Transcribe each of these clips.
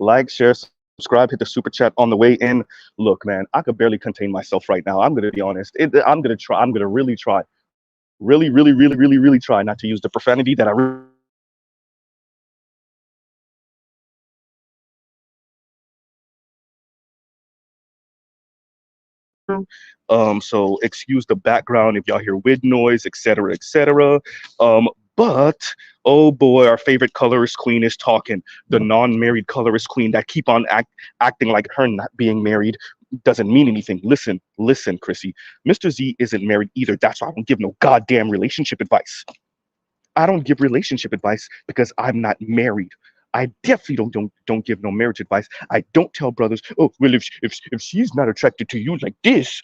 like, share, subscribe, hit the super chat on the way in. Look, man, I could barely contain myself right now. I'm gonna be honest. I'm gonna try. I'm gonna really try. Really, really, really, really, really try not to use the profanity that I really do use on this channel. So excuse the background if y'all hear wind noise, etc., etc. But oh boy, our favorite colorist queen is talking. The non-married colorist queen that keep on acting like her not being married doesn't mean anything. Listen, listen, Chrissy. Mr. Z isn't married either. That's why I don't give no goddamn relationship advice. I don't give relationship advice because I'm not married. I definitely don't give no marriage advice. I don't tell brothers, oh well, if she's not attracted to you like this,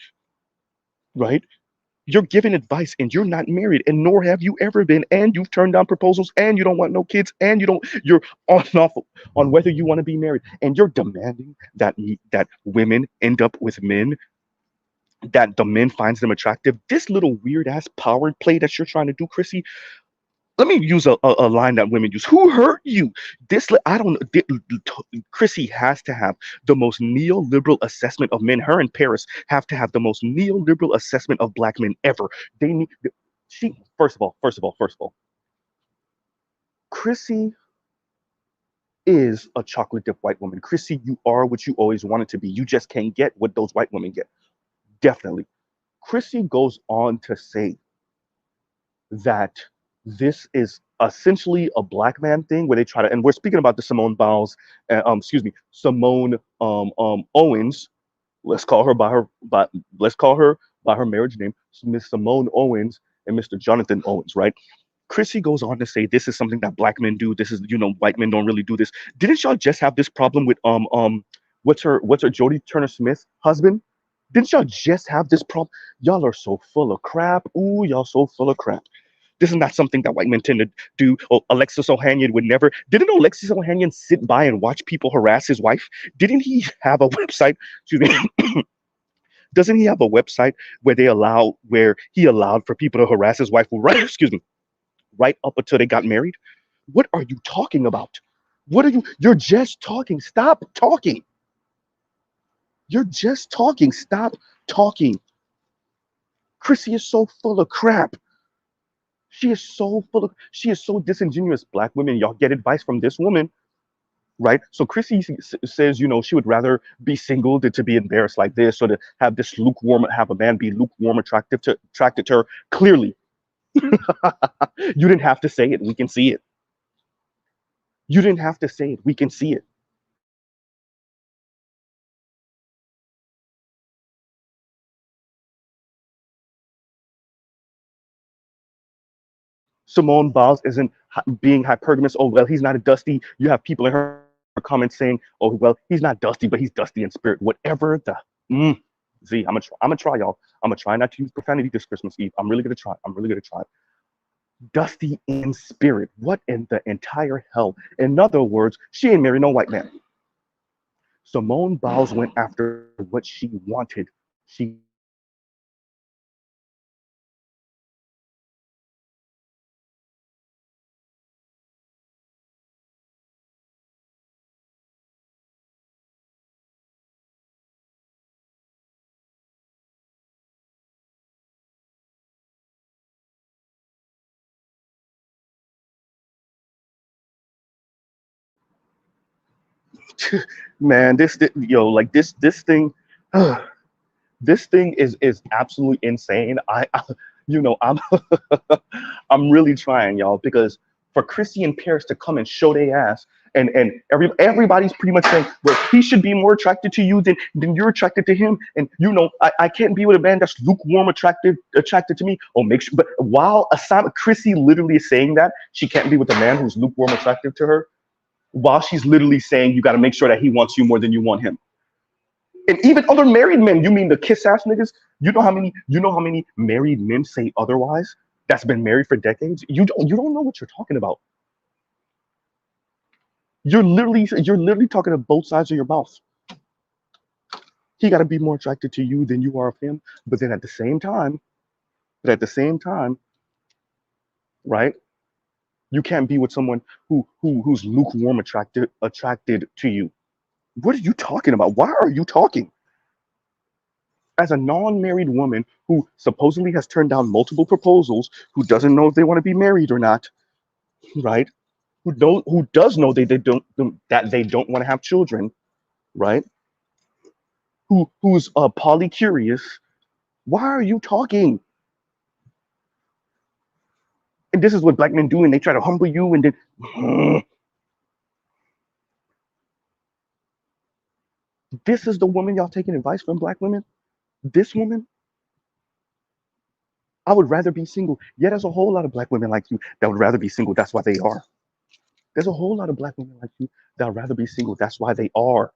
right? You're giving advice and you're not married, and nor have you ever been, and you've turned down proposals, and you don't want no kids, and you're on and off on whether you want to be married, and you're demanding that women end up with men, that the men finds them attractive. This little weird ass power play that you're trying to do, Chrissy. Let me use a line that women use. Who hurt you? I don't. Chrissy has to have the most neoliberal assessment of men. Her and Paris have to have the most neoliberal assessment of black men ever. They need. She first of all, Chrissy is a chocolate dipped white woman. Chrissy, you are what you always wanted to be. You just can't get what those white women get. Definitely. Chrissy goes on to say that this is essentially a black man thing where they try to, and we're speaking about the Simone Biles, excuse me, Simone Owens. Let's call her by her by let's call her by her marriage name, Miss Simone Owens and Mr. Jonathan Owens, right? Chrissy goes on to say this is something that black men do. This is, white men don't really do this. Didn't y'all just have this problem with what's her Jodie Turner Smith husband? Didn't y'all just have this problem? Y'all are so full of crap. Ooh, y'all so full of crap. This is not something that white men tend to do. Oh, Alexis Ohanian would never. Didn't Alexis Ohanian sit by and watch people harass his wife? Didn't he have a website? Excuse me. Doesn't he have a website where he allowed for people to harass his wife? Right. Excuse me. Right up until they got married. What are you talking about? What are you? You're just talking. Stop talking. You're just talking. Stop talking. Chrissy is so full of crap. She is so disingenuous. Black women, y'all get advice from this woman, right? So Chrissy says, she would rather be single than to be embarrassed like this, or to have this lukewarm, have a man be lukewarm attracted to her. Clearly, you didn't have to say it. We can see it. You didn't have to say it. We can see it. Simone Biles isn't being hypergamous. Oh well, he's not a dusty. You have people in her comments saying, "Oh well, he's not dusty, but he's dusty in spirit." Whatever the mm, Z, I'm gonna try, y'all. I'm gonna try not to use profanity this Christmas Eve. I'm really gonna try. I'm really gonna try. Dusty in spirit. What in the entire hell? In other words, she ain't married no white man. Simone Biles went after what she wanted. She got what she wanted. She got what she wanted. She got what she wanted. She got what she wanted. She got what she wanted. She got what she wanted. Man, like this thing, this thing is absolutely insane. I'm I'm really trying, y'all, because for Chrissy and Paris to come and show their ass, and everybody's pretty much saying, well, he should be more attracted to you than you're attracted to him, and I can't be with a man that's lukewarm attracted to me. Oh, make sure. But while Chrissy literally is saying that she can't be with a man who's lukewarm attractive to her, while she's literally saying you got to make sure that he wants you more than you want him. And even other married men, you mean the kiss ass niggas? You know how many married men say otherwise? That's been married for decades. You don't know what you're talking about. You're literally talking to both sides of your mouth. He got to be more attracted to you than you are of him. But then at the same time, right? You can't be with someone who's lukewarm attracted to you. What are you talking about? Why are you talking? As a non-married woman who supposedly has turned down multiple proposals, who doesn't know if they want to be married or not, right? Who does know they don't that they don't want to have children, right? Who's polycurious. Why are you talking? And this is what black men do, and they try to humble you, and then this is the woman y'all taking advice from, black women. This woman, I would rather be single. Yeah, there's a whole lot of black women like you that would rather be single. That's why they are. There's a whole lot of black women like you that would rather be single. That's why they are.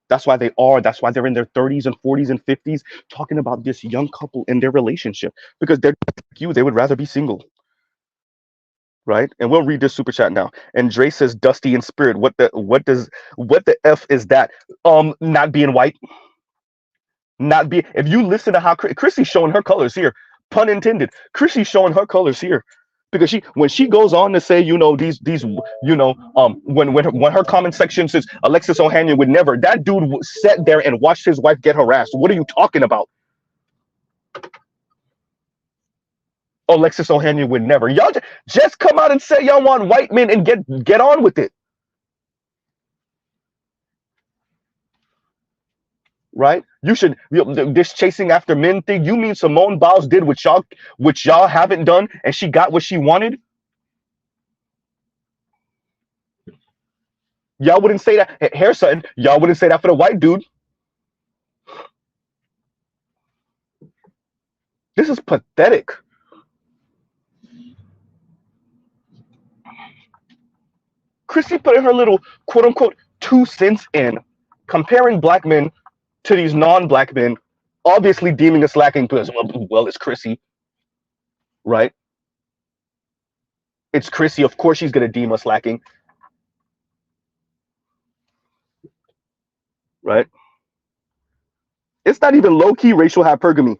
That's why they are. That's why they're in their 30s and 40s and 50s talking about this young couple in their relationship, because they're like you. They would rather be single, right? And we'll read this super chat now. And Dre says, "Dusty in spirit." What the f is that? Not being white, not be. If you listen to how Chrissy's showing her colors here, pun intended. Chrissy's showing her colors here. Because when she goes on to say, these when her comment section says Alexis Ohanian would never, that dude sat there and watched his wife get harassed. What are you talking about? Alexis Ohanian would never. Y'all just come out and say y'all want white men and get on with it, right? You should, this chasing after men thing. You mean Simone Biles did what y'all haven't done, and she got what she wanted? Y'all wouldn't say that. Hair Sutton, y'all wouldn't say that for the white dude. This is pathetic. Chrissy put in her little quote unquote 2 cents in, comparing black men to these non-black men, obviously deeming us lacking because, well, it's Chrissy, right? It's Chrissy. Of course she's going to deem us lacking, right? It's not even low-key racial hypergamy,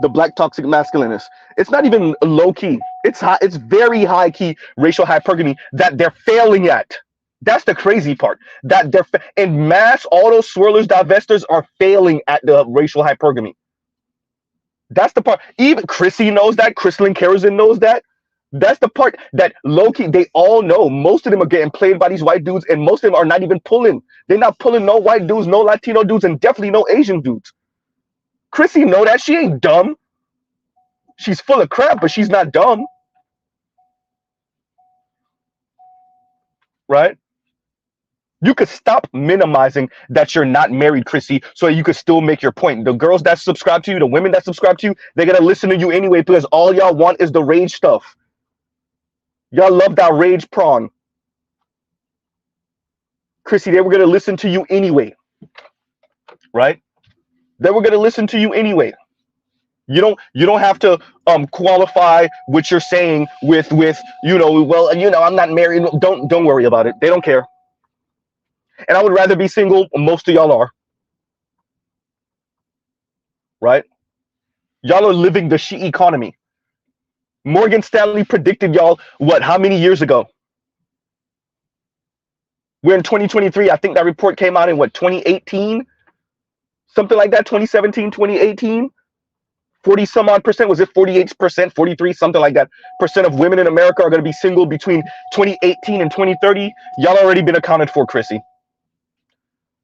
the black toxic masculinist. It's not even low-key. It's high. It's very high-key racial hypergamy that they're failing at. That's the crazy part. That they're in mass, all those swirlers, divestors are failing at the racial hypergamy. That's the part. Even Chrissy knows that. Crystalline Kerosene knows that. That's the part that low-key, they all know. Most of them are getting played by these white dudes, and most of them are not even pulling. They're not pulling no white dudes, no Latino dudes, and definitely no Asian dudes. Chrissy know that. She ain't dumb. She's full of crap, but she's not dumb. Right? You could stop minimizing that you're not married, Chrissy, so you could still make your point. The girls that subscribe to you, the women that subscribe to you, they're going to listen to you anyway because all y'all want is the rage stuff. Y'all love that rage prawn. Chrissy, they were going to listen to you anyway. Right? They were going to listen to you anyway. You don't have to qualify what you're saying with I'm not married. Don't worry about it. They don't care. And I would rather be single. Most of y'all are. Right? Y'all are living the she economy. Morgan Stanley predicted y'all how many years ago? We're in 2023. I think that report came out in 2018? Something like that, 2017, 2018? 40 some odd percent, was it 48%, 43, something like that, percent of women in America are going to be single between 2018 and 2030. Y'all already been accounted for, Chrissy.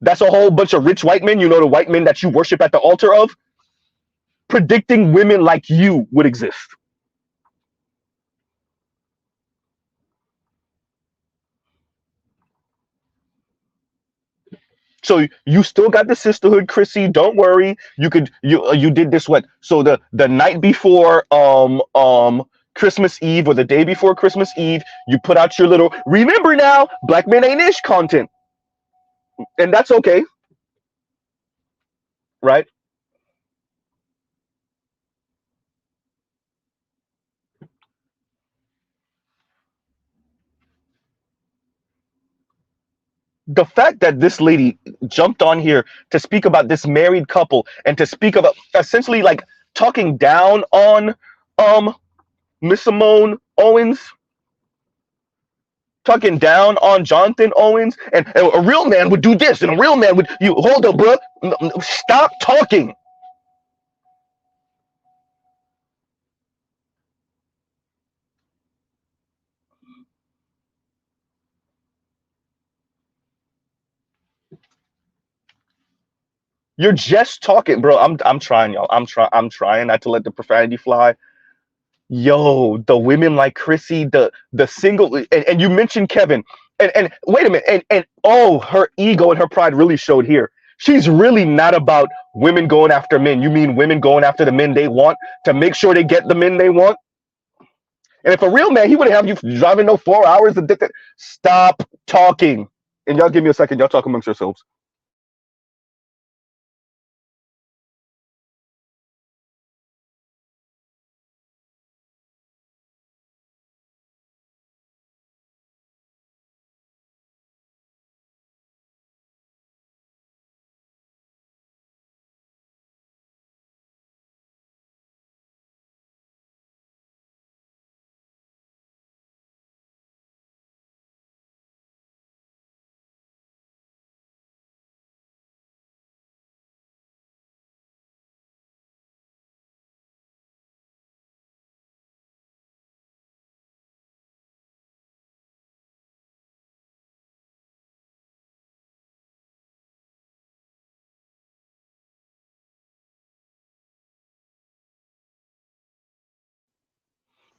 That's a whole bunch of rich white men, the white men that you worship at the altar of, predicting women like you would exist. So you still got the sisterhood, Chrissy. Don't worry. You did this So the night before Christmas Eve or the day before Christmas Eve, you put out your little remember now, black men ain't ish content. And that's okay. Right? The fact that this lady jumped on here to speak about this married couple and to speak about essentially like talking down on Miss Simone Owens, talking down on Jonathan Owens, and a real man would do this, and a real man would, you hold up, bro. Stop talking. You're just talking, bro. I'm trying, y'all. I'm trying not to let the profanity fly. Yo, the women like Chrissy, the single, and you mentioned Kevin, and wait a minute, and oh, her ego and her pride really showed here. She's really not about women going after men. You mean women going after the men they want to make sure they get the men they want? And if a real man, he wouldn't have you driving no 4 hours. Stop talking. And y'all give me a second. Y'all talk amongst yourselves.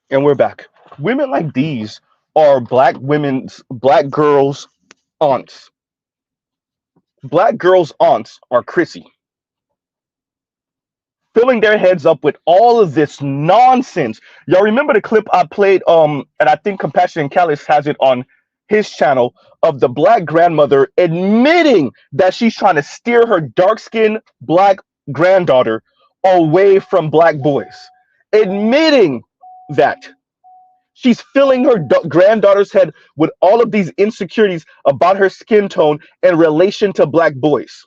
And we're back. Women like these are black girls' aunts. Black girls' aunts are Chrissy, filling their heads up with all of this nonsense. Y'all remember the clip I played, and I think Compassion and Callous has it on his channel, of the black grandmother admitting that she's trying to steer her dark-skinned black granddaughter away from black boys. Admitting that. She's filling her granddaughter's head with all of these insecurities about her skin tone in relation to black boys.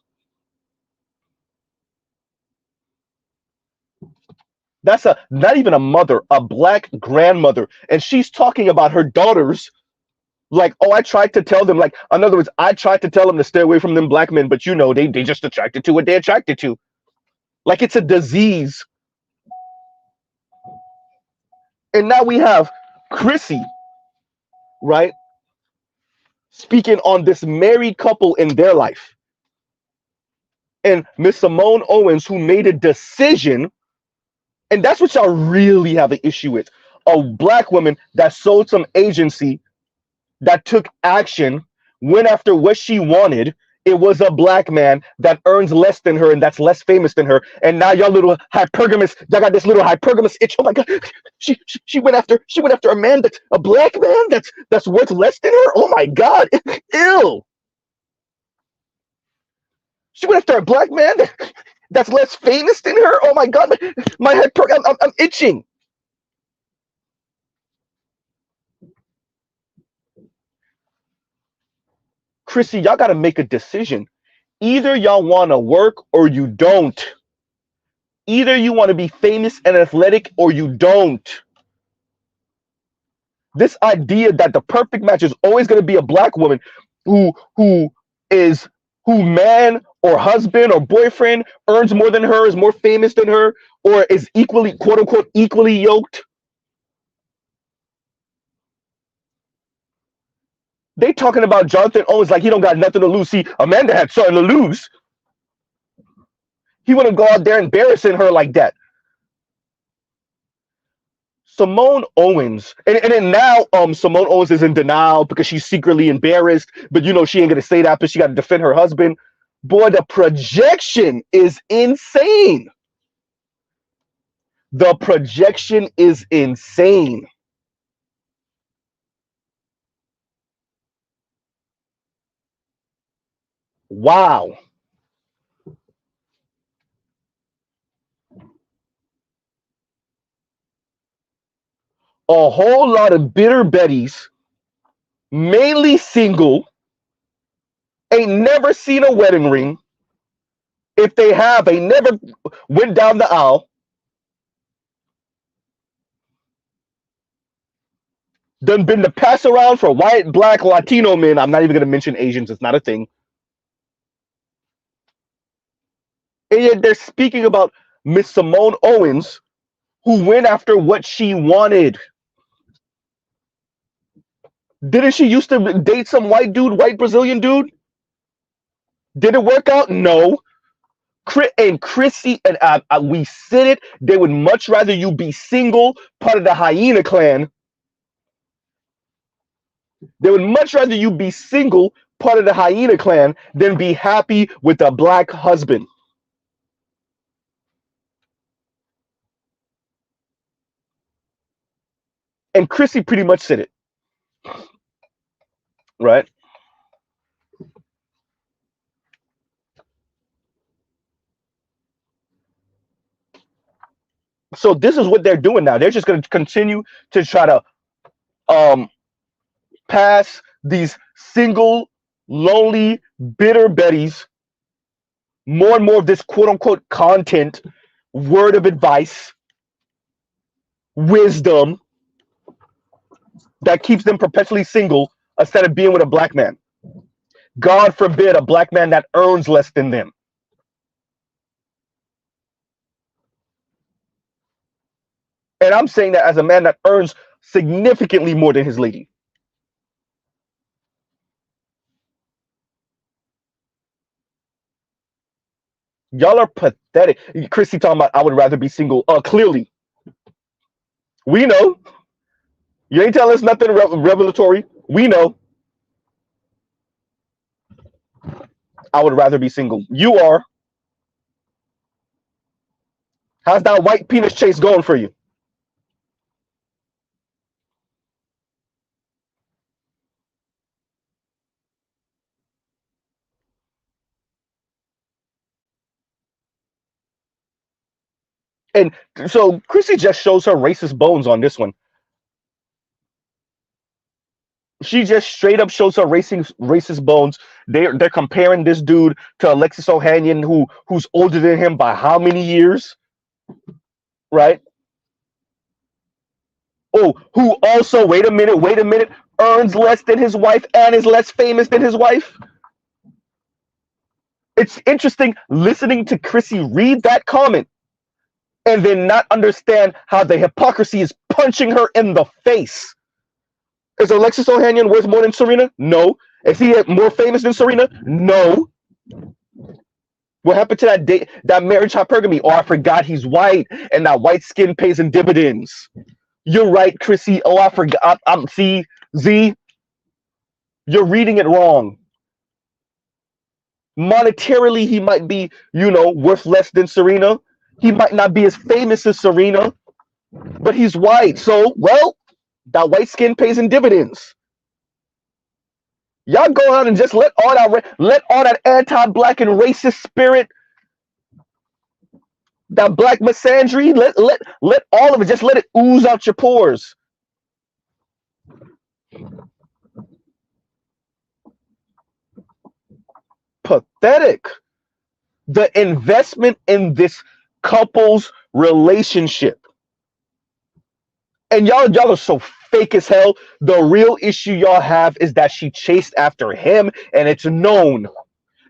That's a not even a mother, a black grandmother. And she's talking about her daughters like, oh, I tried to tell them, like, in other words, I tried to tell them to stay away from them black men, but they just attracted to what they're attracted to. Like it's a disease. And now we have Chrissy, right, speaking on this married couple in their life. And Miss Simone Owens, who made a decision, and that's what y'all really have an issue with. A black woman that sold some agency, that took action, went after what she wanted. It was a black man that earns less than her and that's less famous than her. And now y'all little hypergamous, y'all got this little hypergamous itch. Oh my god, she went after a man that's a black man that's worth less than her. Oh my god, ew. She went after a black man that's less famous than her. Oh my god, I'm itching. Chrissy, y'all got to make a decision. Either y'all want to work or you don't. Either you want to be famous and athletic or you don't. This idea that the perfect match is always going to be a black woman who is who man or husband or boyfriend earns more than her, is more famous than her, or is equally, quote unquote, equally yoked. They talking about Jonathan Owens like he don't got nothing to lose. See, Amanda had something to lose. He wouldn't go out there embarrassing her like that. Simone Owens, and then now Simone Owens is in denial because she's secretly embarrassed, but she ain't gonna say that because she got to defend her husband. Boy, the projection is insane. The projection is insane. Wow. A whole lot of bitter Bettys, mainly single, ain't never seen a wedding ring. If they have, they never went down the aisle. done been the pass around for white, black, Latino men. I'm not even going to mention Asians. It's not a thing. And yet they're speaking about Miss Simone Owens, who went after what she wanted. Didn't she used to date some white dude, white Brazilian dude? Did it work out? No. And Chrissy and we said it. They would much rather you be single, part of the hyena clan. They would much rather you be single, part of the hyena clan, than be happy with a black husband. And Chrissy pretty much said it. Right? So this is what they're doing now. They're just going to continue to try to pass these single, lonely, bitter Bettys more and more of this quote unquote content, word of advice, wisdom that keeps them perpetually single instead of being with a black man. God forbid a black man that earns less than them. And I'm saying that as a man that earns significantly more than his lady. Y'all are pathetic. Chrissy talking about I would rather be single. Clearly. We know. You ain't telling us nothing revelatory. We know. I would rather be single. You are. How's that white penis chase going for you? And so Chrissy just shows her racist bones on this one. She just straight up shows her racist bones. They're comparing this dude to Alexis Ohanian, who's older than him by how many years? Right? Oh, who also, wait a minute, earns less than his wife and is less famous than his wife? It's interesting listening to Chrissy read that comment and then not understand how the hypocrisy is punching her in the face. Is Alexis Ohanian worth more than Serena? No. Is he more famous than Serena? No. What happened to that marriage hypergamy? Oh, I forgot he's white and that white skin pays in dividends. You're right, Chrissy. Oh, I forgot. See, Z, you're reading it wrong. Monetarily, he might be, worth less than Serena. He might not be as famous as Serena, but he's white. So, well, that white skin pays in dividends. Y'all go out and just let all that anti-black and racist spirit, that black misandry, let all of it, just let it ooze out your pores. Pathetic. The investment in this couple's relationship. And y'all are so fake as hell. The real issue y'all have is that she chased after him, and it's known.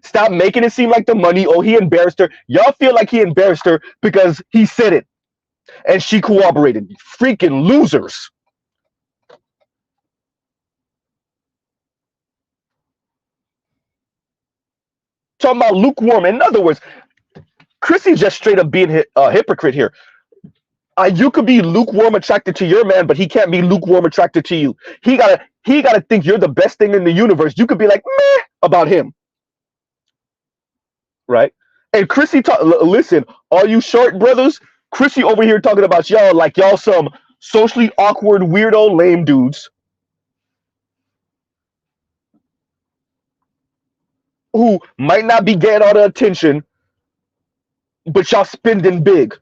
Stop making it seem like the money. Oh, he embarrassed her. Y'all feel like he embarrassed her because he said it, and she cooperated. Freaking losers. Talking about lukewarm. In other words, Chrissy's just straight up being a hypocrite here. You could be lukewarm attracted to your man, but he can't be lukewarm attracted to you. He gotta think you're the best thing in the universe. You could be like meh about him, right? And Chrissy, listen, all you short brothers, Chrissy over here talking about y'all like y'all some socially awkward, weirdo, lame dudes who might not be getting all the attention, but y'all spending big.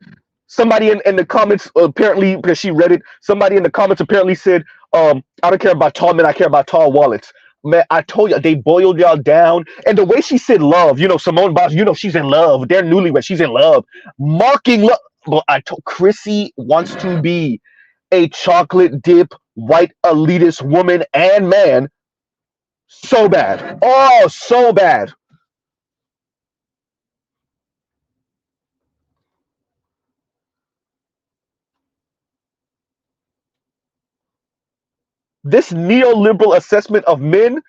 Somebody in the comments, apparently, because she read it, somebody in the comments apparently said, I don't care about tall men, I care about tall wallets. Man, I told you, they boiled y'all down. And the way she said love, Simone Biles, she's in love. They're newlyweds, she's in love. Marking love. But Chrissy wants to be a chocolate dip white elitist woman and man so bad. Oh, so bad. This neoliberal assessment of men.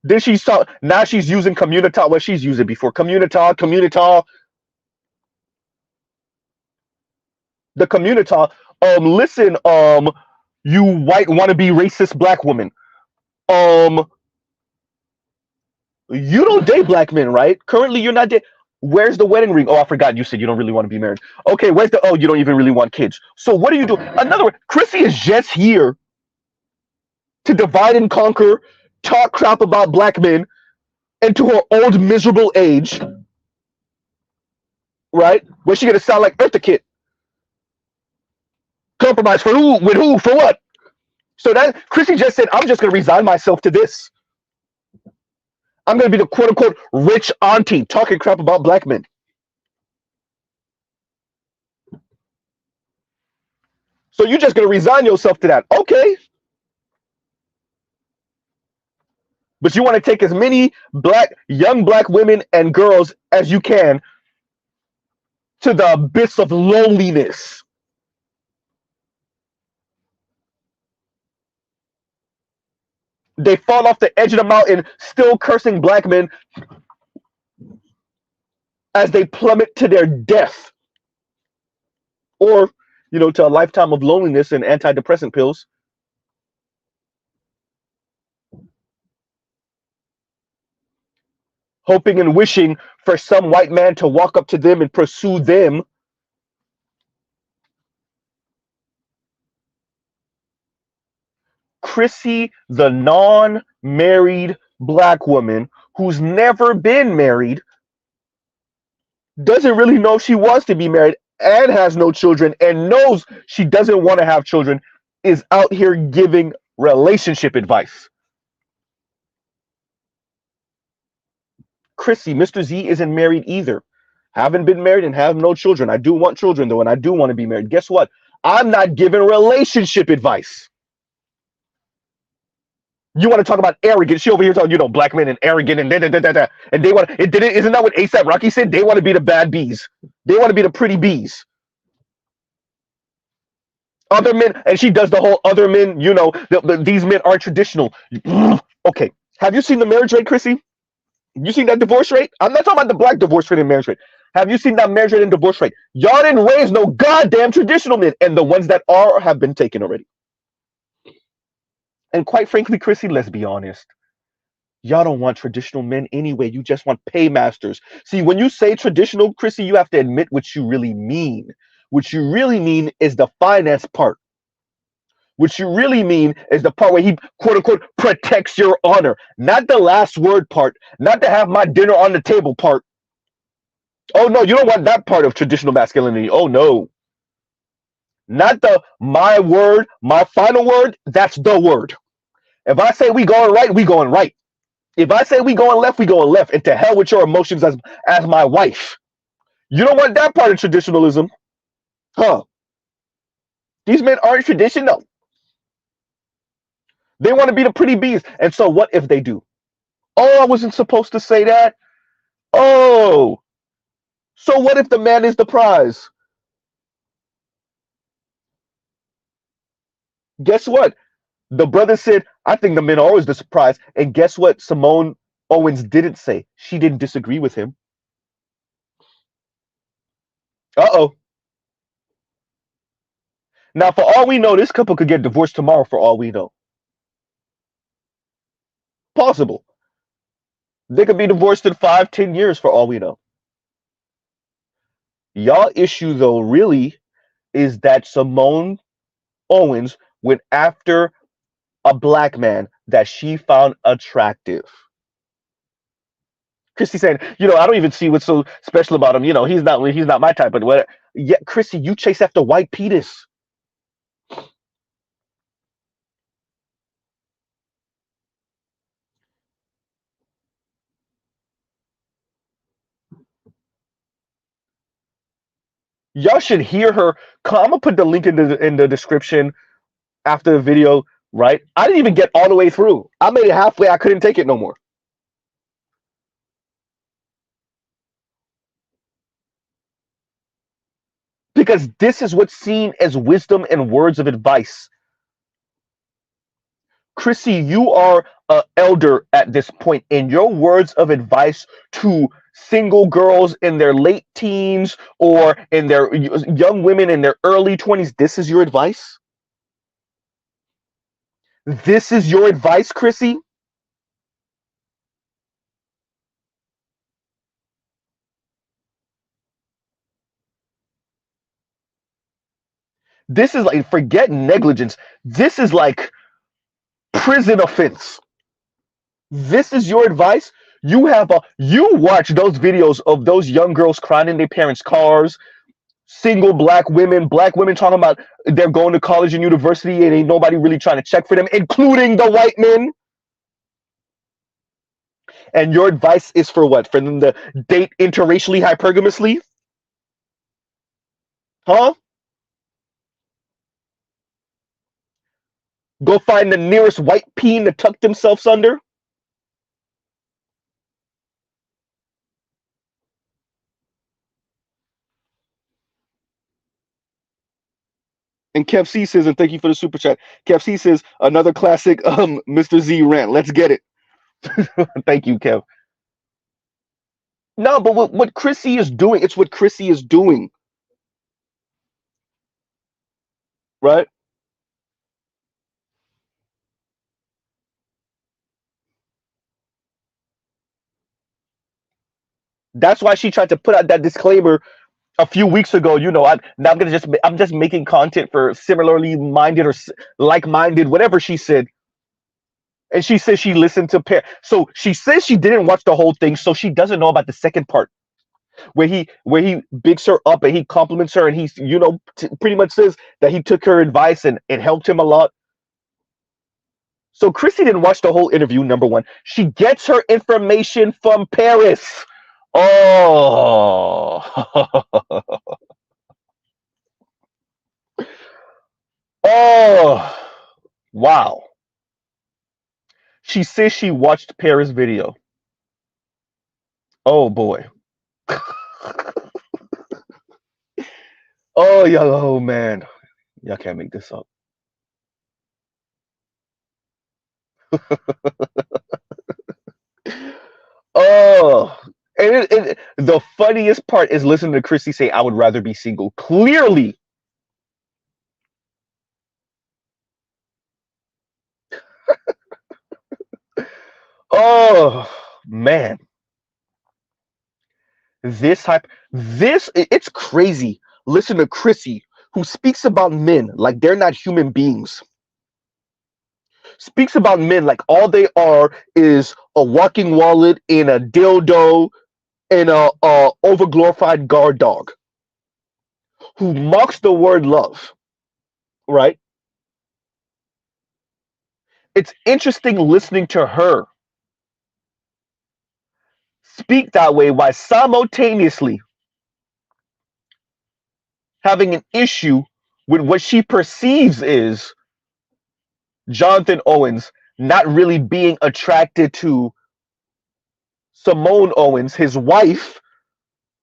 Then she's talk, now she's using communita. What she's used it before. Communita. The communita. Listen, you white wannabe racist black woman. Um, you don't date black men, right? Currently, you're not dating. Where's the wedding ring? Oh, I forgot. You said you don't really want to be married. Okay, where's the? Oh, you don't even really want kids. So what are you doing? Another one. Chrissy is just here to divide and conquer, talk crap about black men, and to her old miserable age, right? Where's she gonna sound like Eartha Kitt? Compromise for who? With who? For what? So that Chrissy just said, I'm just gonna resign myself to this. I'm gonna be the quote unquote rich auntie talking crap about black men. So you're just gonna resign yourself to that. Okay. But you want to take as many young black women and girls as you can to the abyss of loneliness. They fall off the edge of the mountain, still cursing black men as they plummet to their death. Or, to a lifetime of loneliness and antidepressant pills. Hoping and wishing for some white man to walk up to them and pursue them. Chrissy, the non-married black woman who's never been married, doesn't really know she wants to be married and has no children and knows she doesn't want to have children, is out here giving relationship advice. Chrissy, Mr. Z isn't married either. Haven't been married and have no children. I do want children though, and I do want to be married. Guess what? I'm not giving relationship advice. You want to talk about arrogance? She over here talking, black men and arrogant and da. And they want it. Didn't isn't that what ASAP Rocky said? They want to be the bad bees. They want to be the pretty bees. Other men, and she does the whole other men. These men aren't traditional. Okay, have you seen the marriage rate, Chrissy? You seen that divorce rate? I'm not talking about the black divorce rate and marriage rate. Have you seen that marriage rate and divorce rate? Y'all didn't raise no goddamn traditional men, and the ones that are have been taken already. And quite frankly, Chrissy, let's be honest. Y'all don't want traditional men anyway. You just want paymasters. See, when you say traditional, Chrissy, you have to admit what you really mean. What you really mean is the finance part. What you really mean is the part where he, quote unquote, protects your honor. Not the last word part. Not to have my dinner on the table part. Oh, no, you don't want that part of traditional masculinity. Oh, no. Not the my word, my final word. That's the word. If I say we going right, we going right. If I say we going left, we going left. And to hell with your emotions as my wife. You don't want that part of traditionalism. Huh. These men aren't traditional. They want to be the pretty bees. And so what if they do? Oh, I wasn't supposed to say that. Oh. So what if the man is the prize? Guess what? The brother said, I think the men are always the surprise. And guess what Simone Owens didn't say? She didn't disagree with him. Uh-oh. Now, for all we know, this couple could get divorced tomorrow for all we know. Possible. They could be divorced in 5, 10 years for all we know. Y'all issue, though, really is that Simone Owens went after a black man that she found attractive. Chrissy saying, I don't even see what's so special about him. He's not my type of whatever. Yeah, Chrissy, you chase after white penis. Y'all should hear her. I'm gonna put the link in the description after the video. Right? I didn't even get all the way through. I made it halfway. I couldn't take it no more. Because this is what's seen as wisdom and words of advice. Chrissy, you are an elder at this point, and your words of advice to single girls in their late teens or in their young women in their early 20s, this is your advice? This is your advice, Chrissy? This is like, forget negligence. This is like prison offense. This is your advice? You watch those videos of those young girls crying in their parents' cars, single black women talking about they're going to college and university and ain't nobody really trying to check for them, including the white men. And your advice is for what? For them to date interracially, hypergamously? Huh? Go find the nearest white peen to tuck themselves under? And Kev C says, and thank you for the super chat. Kev C says, another classic Mr. Z rant. Let's get it. Thank you, Kev. No, but what Chrissy is doing, it's what Chrissy is doing, right? That's why she tried to put out that disclaimer a few weeks ago. I'm just making content for similarly minded or like minded, whatever she said. And she says she listened to so she says she didn't watch the whole thing, so she doesn't know about the second part where he bigs her up and he compliments her and he's pretty much says that he took her advice and it helped him a lot. So Chrissy didn't watch the whole interview. Number one, she gets her information from Paris. Oh, oh, wow. She says she watched Paris video. Oh boy. Oh yeah. Oh man. Y'all can't make this up. Oh, and the funniest part is listening to Chrissy say, "I would rather be single." Clearly, oh man, it's crazy. Listen to Chrissy, who speaks about men like they're not human beings. Speaks about men like all they are is a walking wallet and a dildo and a overglorified guard dog. Who mocks the word love, right? It's interesting listening to her speak that way while simultaneously having an issue with what she perceives is Jonathan Owens not really being attracted to Simone Owens, his wife,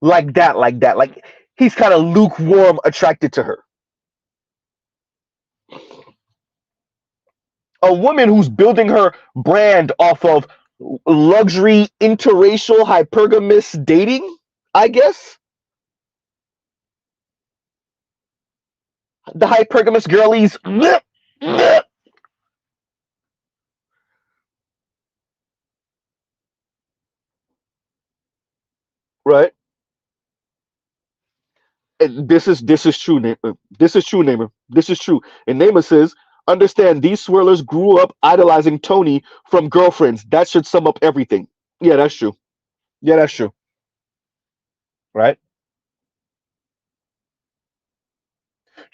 like that. Like he's kind of lukewarm attracted to her. A woman who's building her brand off of luxury interracial hypergamous dating, I guess. The hypergamous girlies. Right. And this is true, Namer. This is true, Namer. This is true. And Namer says, understand these swirlers grew up idolizing Tony from Girlfriends. That should sum up everything. Yeah, that's true. Yeah, that's true. Right.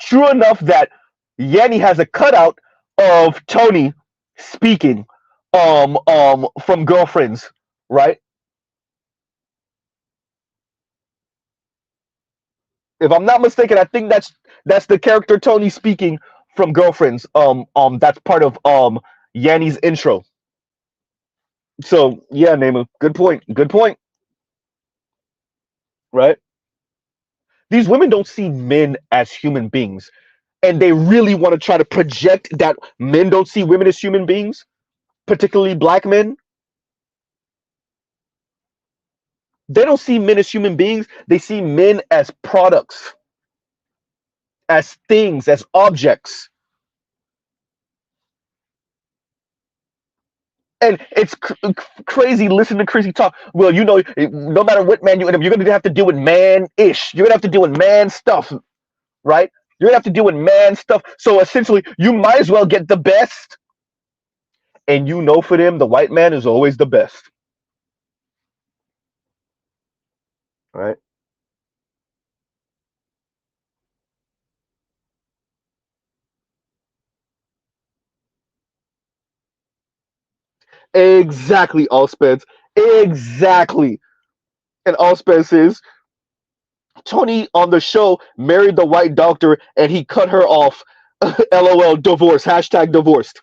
True enough that Yanni has a cutout of Tony speaking from Girlfriends, right? If I'm not mistaken, I think that's the character Tony speaking from Girlfriends. That's part of Yanni's intro. So yeah, Nema, good point. Good point. Right? These women don't see men as human beings, and they really want to try to project that men don't see women as human beings, particularly black men. They don't see men as human beings. They see men as products, as things, as objects. And it's crazy listening to Chrissy talk. Well, no matter what man you end up, you're going to have to deal with man-ish. You're going to have to deal with man stuff, right? You're going to have to deal with man stuff. So essentially, you might as well get the best. And for them, the white man is always the best, right? Exactly, Allspence. Exactly. And Allspence is Tony on the show married the white doctor and he cut her off. LOL, divorce, hashtag divorced.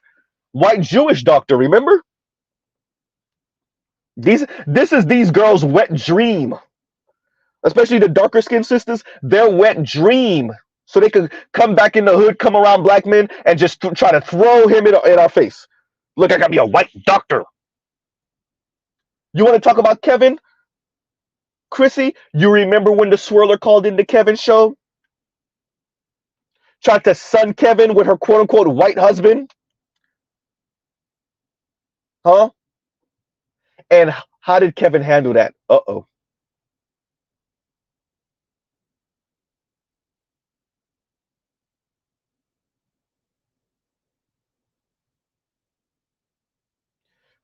White Jewish doctor, remember? This is these girls' wet dream, especially the darker skinned sisters, their wet dream. So they could come back in the hood, come around black men, and just try to throw him in our face. Look, I gotta be a white doctor. You want to talk about Kevin? Chrissy, you remember when the swirler called in the Kevin show? Tried to son Kevin with her quote unquote white husband? Huh? And how did Kevin handle that? Uh-oh.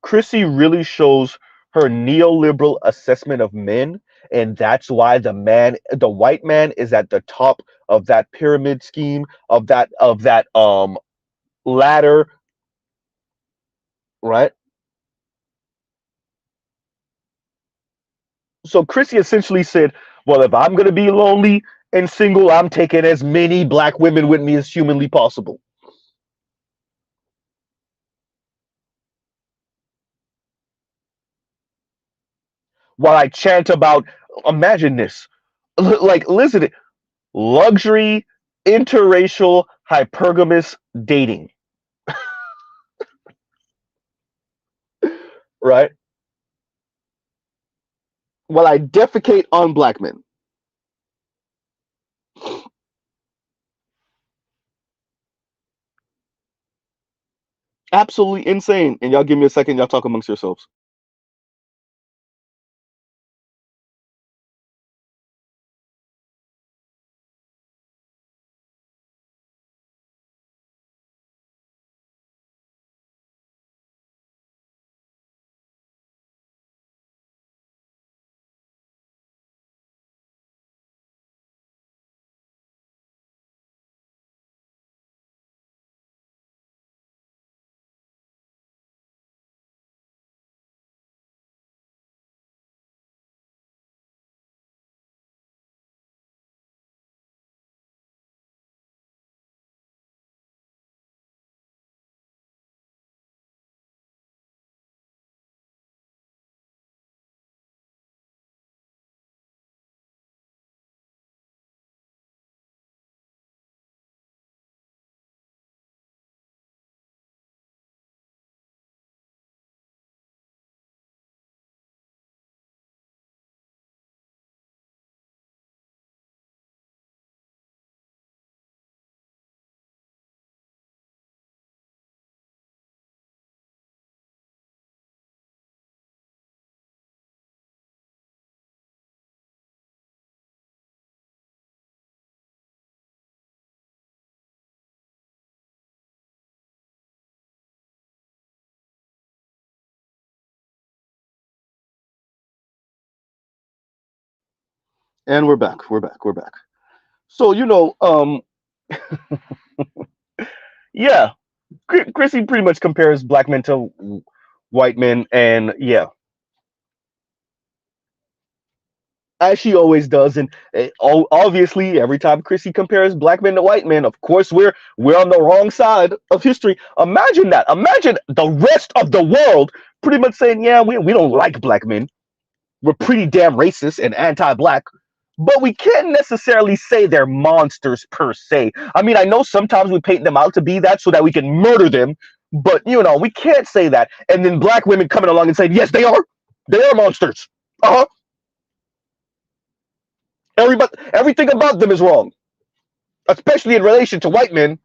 Chrissy really shows her neoliberal assessment of men, and that's why the white man, is at the top of that pyramid scheme, of that ladder, right? So Chrissy essentially said, "Well, if I'm gonna be lonely and single, I'm taking as many black women with me as humanly possible." While I chant about, imagine this, like listen, luxury, interracial, hypergamous dating, right? While I defecate on black men. Absolutely insane. And y'all give me a second, y'all talk amongst yourselves. And we're back. We're back. We're back. So yeah, Chrissy pretty much compares black men to white men, and yeah, as she always does. And obviously, every time Chrissy compares black men to white men, of course, we're on the wrong side of history. Imagine that. Imagine the rest of the world pretty much saying, yeah, we don't like black men. We're pretty damn racist and anti-black. But we can't necessarily say they're monsters per se. I mean, I know sometimes we paint them out to be that so that we can murder them, but we can't say that. And then black women coming along and saying, yes, they are. They are monsters. Uh huh. Everything about them is wrong, especially in relation to white men.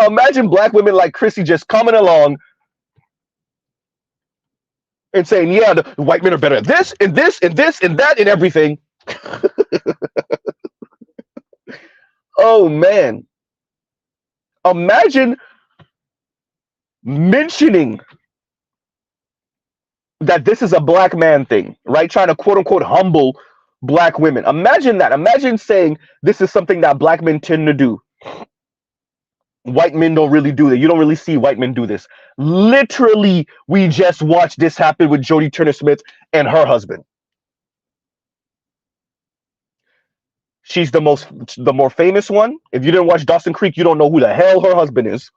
Imagine black women like Chrissy just coming along and saying, yeah, the white men are better at this and this and this and that and everything. Oh, man. Imagine mentioning that this is a black man thing, right? Trying to quote unquote humble black women. Imagine that. Imagine saying this is something that black men tend to do. White men don't really do that. You don't really see white men do this. Literally, we just watched this happen with Jodie Turner-Smith and her husband. She's the more famous one. If you didn't watch Dawson Creek, you don't know who the hell her husband is.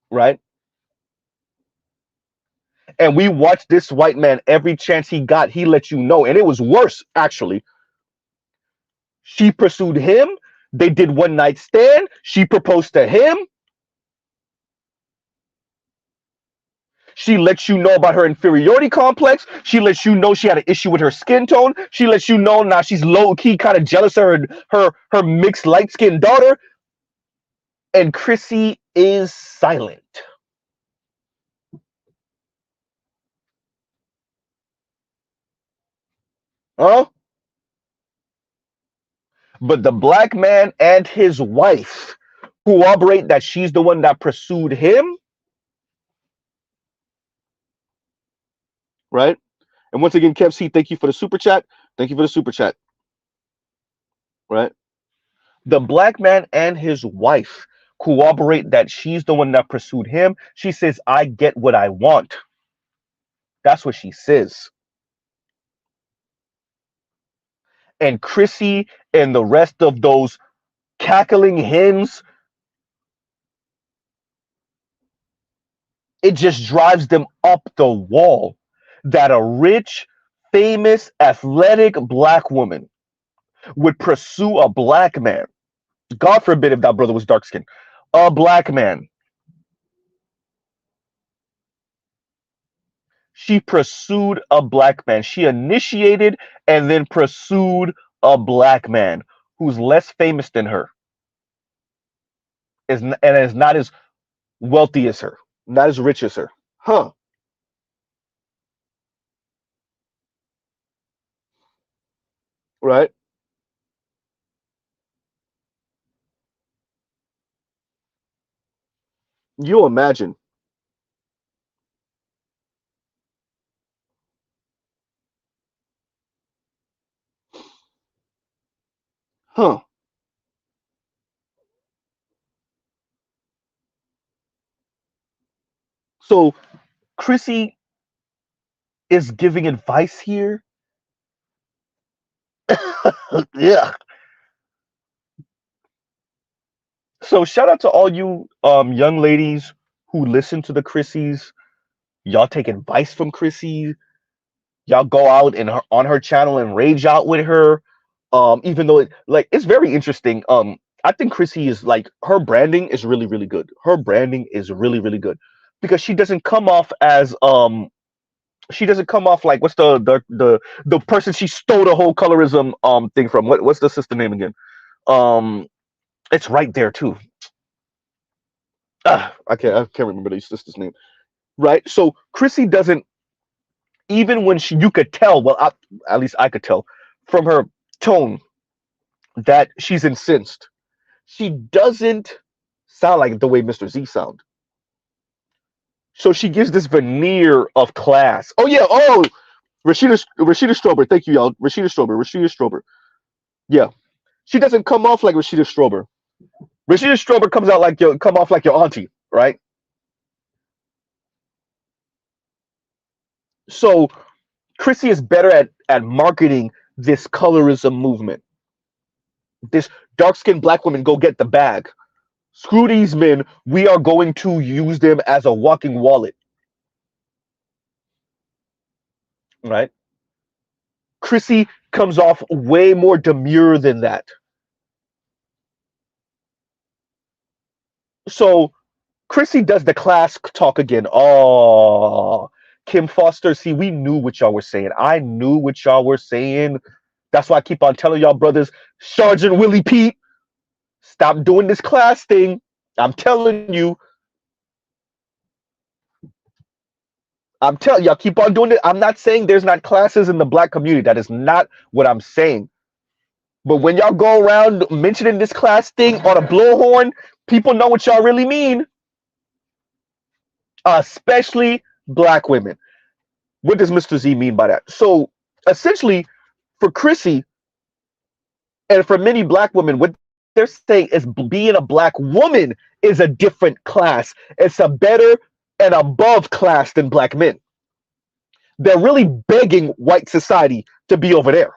Right? And we watched this white man every chance he got, he let you know. And it was worse, actually. She pursued him. They did one night stand. She proposed to him. She lets you know about her inferiority complex. She lets you know she had an issue with her skin tone. She lets you know now she's low key kind of jealous of her mixed light skinned daughter. And Chrissy is silent. Huh? But the black man and his wife corroborate that she's the one that pursued him. Right? And once again, Kev C, thank you for the super chat. Thank you for the super chat. Right? The black man and his wife corroborate that she's the one that pursued him. She says, I get what I want. That's what she says. And Chrissy and the rest of those cackling hens, it just drives them up the wall that a rich, famous, athletic black woman would pursue a black man. God forbid if that brother was dark skinned. A black man. She pursued a black man. She initiated and then pursued a black man who's less famous than her, and is not as wealthy as her, not as rich as her. Huh. Right? You imagine. Huh. So Chrissy is giving advice here. Yeah. So shout out to all you young ladies who listen to the Chrissies. Y'all take advice from Chrissy. Y'all go out and on her channel and rage out with her. Even though it's very interesting. I think Chrissy is like, her branding is really, really good. Her branding is really, really good because she doesn't come off as she doesn't come off like, what's the person she stole the whole colorism thing from. What's the sister name again? It's right there too. I can't remember the sister's name. Right? So Chrissy doesn't, even when you could tell, well, at least I could tell from her tone that she's incensed. She doesn't sound like the way Mr. Z sound. So she gives this veneer of class. Oh yeah, oh, Rashida Strober. Thank you, y'all. Rashida Strober. Yeah. She doesn't come off like Rashida Strober. Rashida Strober come off like your auntie, right? So Chrissy is better at marketing this colorism movement. This dark skinned black woman go get the bag. Screw these men. We are going to use them as a walking wallet. Right? Chrissy comes off way more demure than that. So Chrissy does the class talk again. Oh, Kim Foster. See, we knew what y'all were saying. I knew what y'all were saying. That's why I keep on telling y'all, brothers, Sergeant Willie Pete, stop doing this class thing. I'm telling you. I'm telling y'all, keep on doing it. I'm not saying there's not classes in the black community. That is not what I'm saying. But when y'all go around mentioning this class thing on a blowhorn, people know what y'all really mean, especially black women. What does Mr. Z mean by that? So essentially, for Chrissy and for many black women, what they're saying is being a black woman is a different class. It's a better and above class than black men. They're really begging white society to be over there.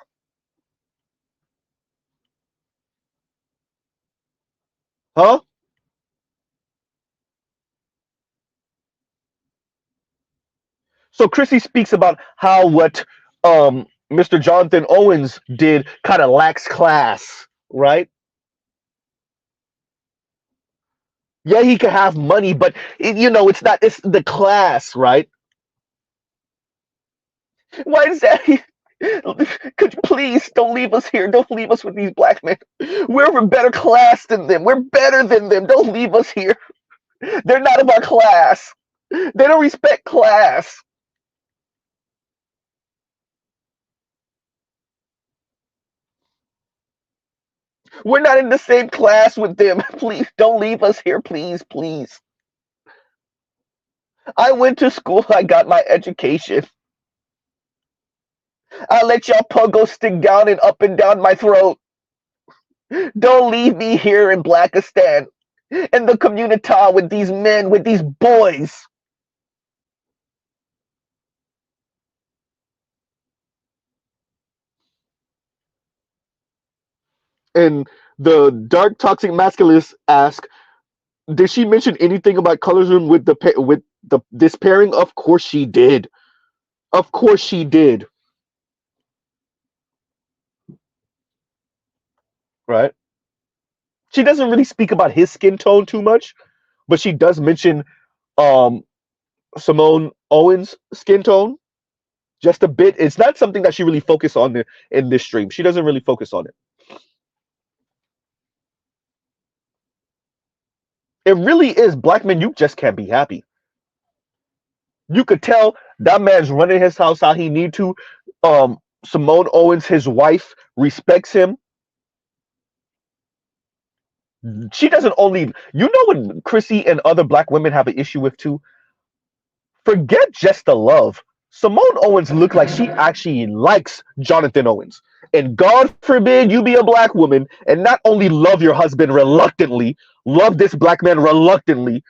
Huh? So Chrissy speaks about how what Mr. Jonathan Owens did kind of lacks class, right? Yeah, he could have money, but it's not. It's the class, right? Why is that? Could you please don't leave us here? Don't leave us with these black men. We're a better class than them. We're better than them. Don't leave us here. They're not of our class. They don't respect class. We're not in the same class with them. Please don't leave us here. Please, please. I went to school. I got my education. I let y'all puggo stick down and up and down my throat. Don't leave me here in Blackistan, in the community with these men, with these boys. And the dark toxic masculinist ask, did she mention anything about colorism with this pairing? Of course she did. Of course she did. Right? She doesn't really speak about his skin tone too much, but she does mention um Simone Owens' skin tone just a bit. It's not something that she really focused on in this stream. She doesn't really focus on it. It really is black men. You just can't be happy. You could tell that man's running his house how he need to. Simone Owens, his wife, respects him. She doesn't only. You know what Chrissy and other black women have an issue with too? Forget just the love. Simone Owens looked like she actually likes Jonathan Owens. And God forbid you be a black woman and not only love your husband reluctantly, love this black man reluctantly,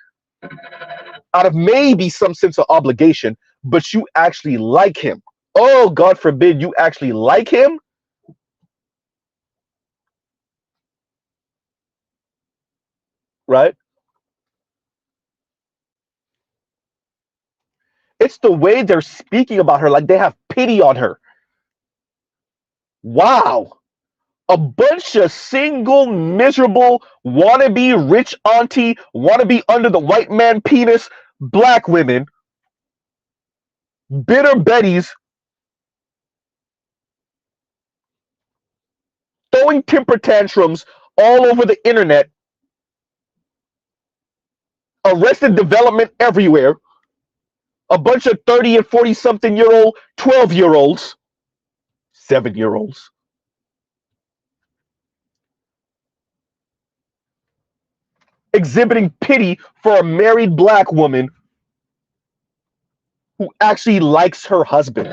out of maybe some sense of obligation, but you actually like him. Oh, God forbid you actually like him, right? It's the way they're speaking about her, like they have pity on her. Wow. A bunch of single, miserable, wannabe rich auntie, wannabe under the white man penis, black women, bitter Betties, throwing temper tantrums all over the internet, arrested development everywhere, a bunch of 30 and 40 something year old, 12-year-olds, 7-year-olds, exhibiting pity for a married black woman who actually likes her husband,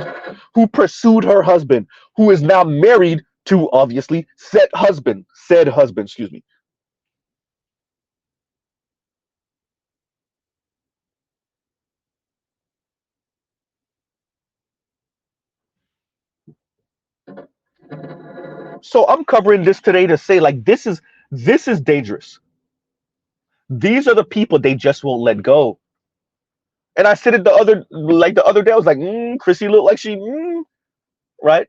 who pursued her husband, who is now married to obviously said husband, excuse me. So I'm covering this today to say like this is dangerous. These are the people they just won't let go. And I said it the other day. I was like, Chrissy looked like she, right?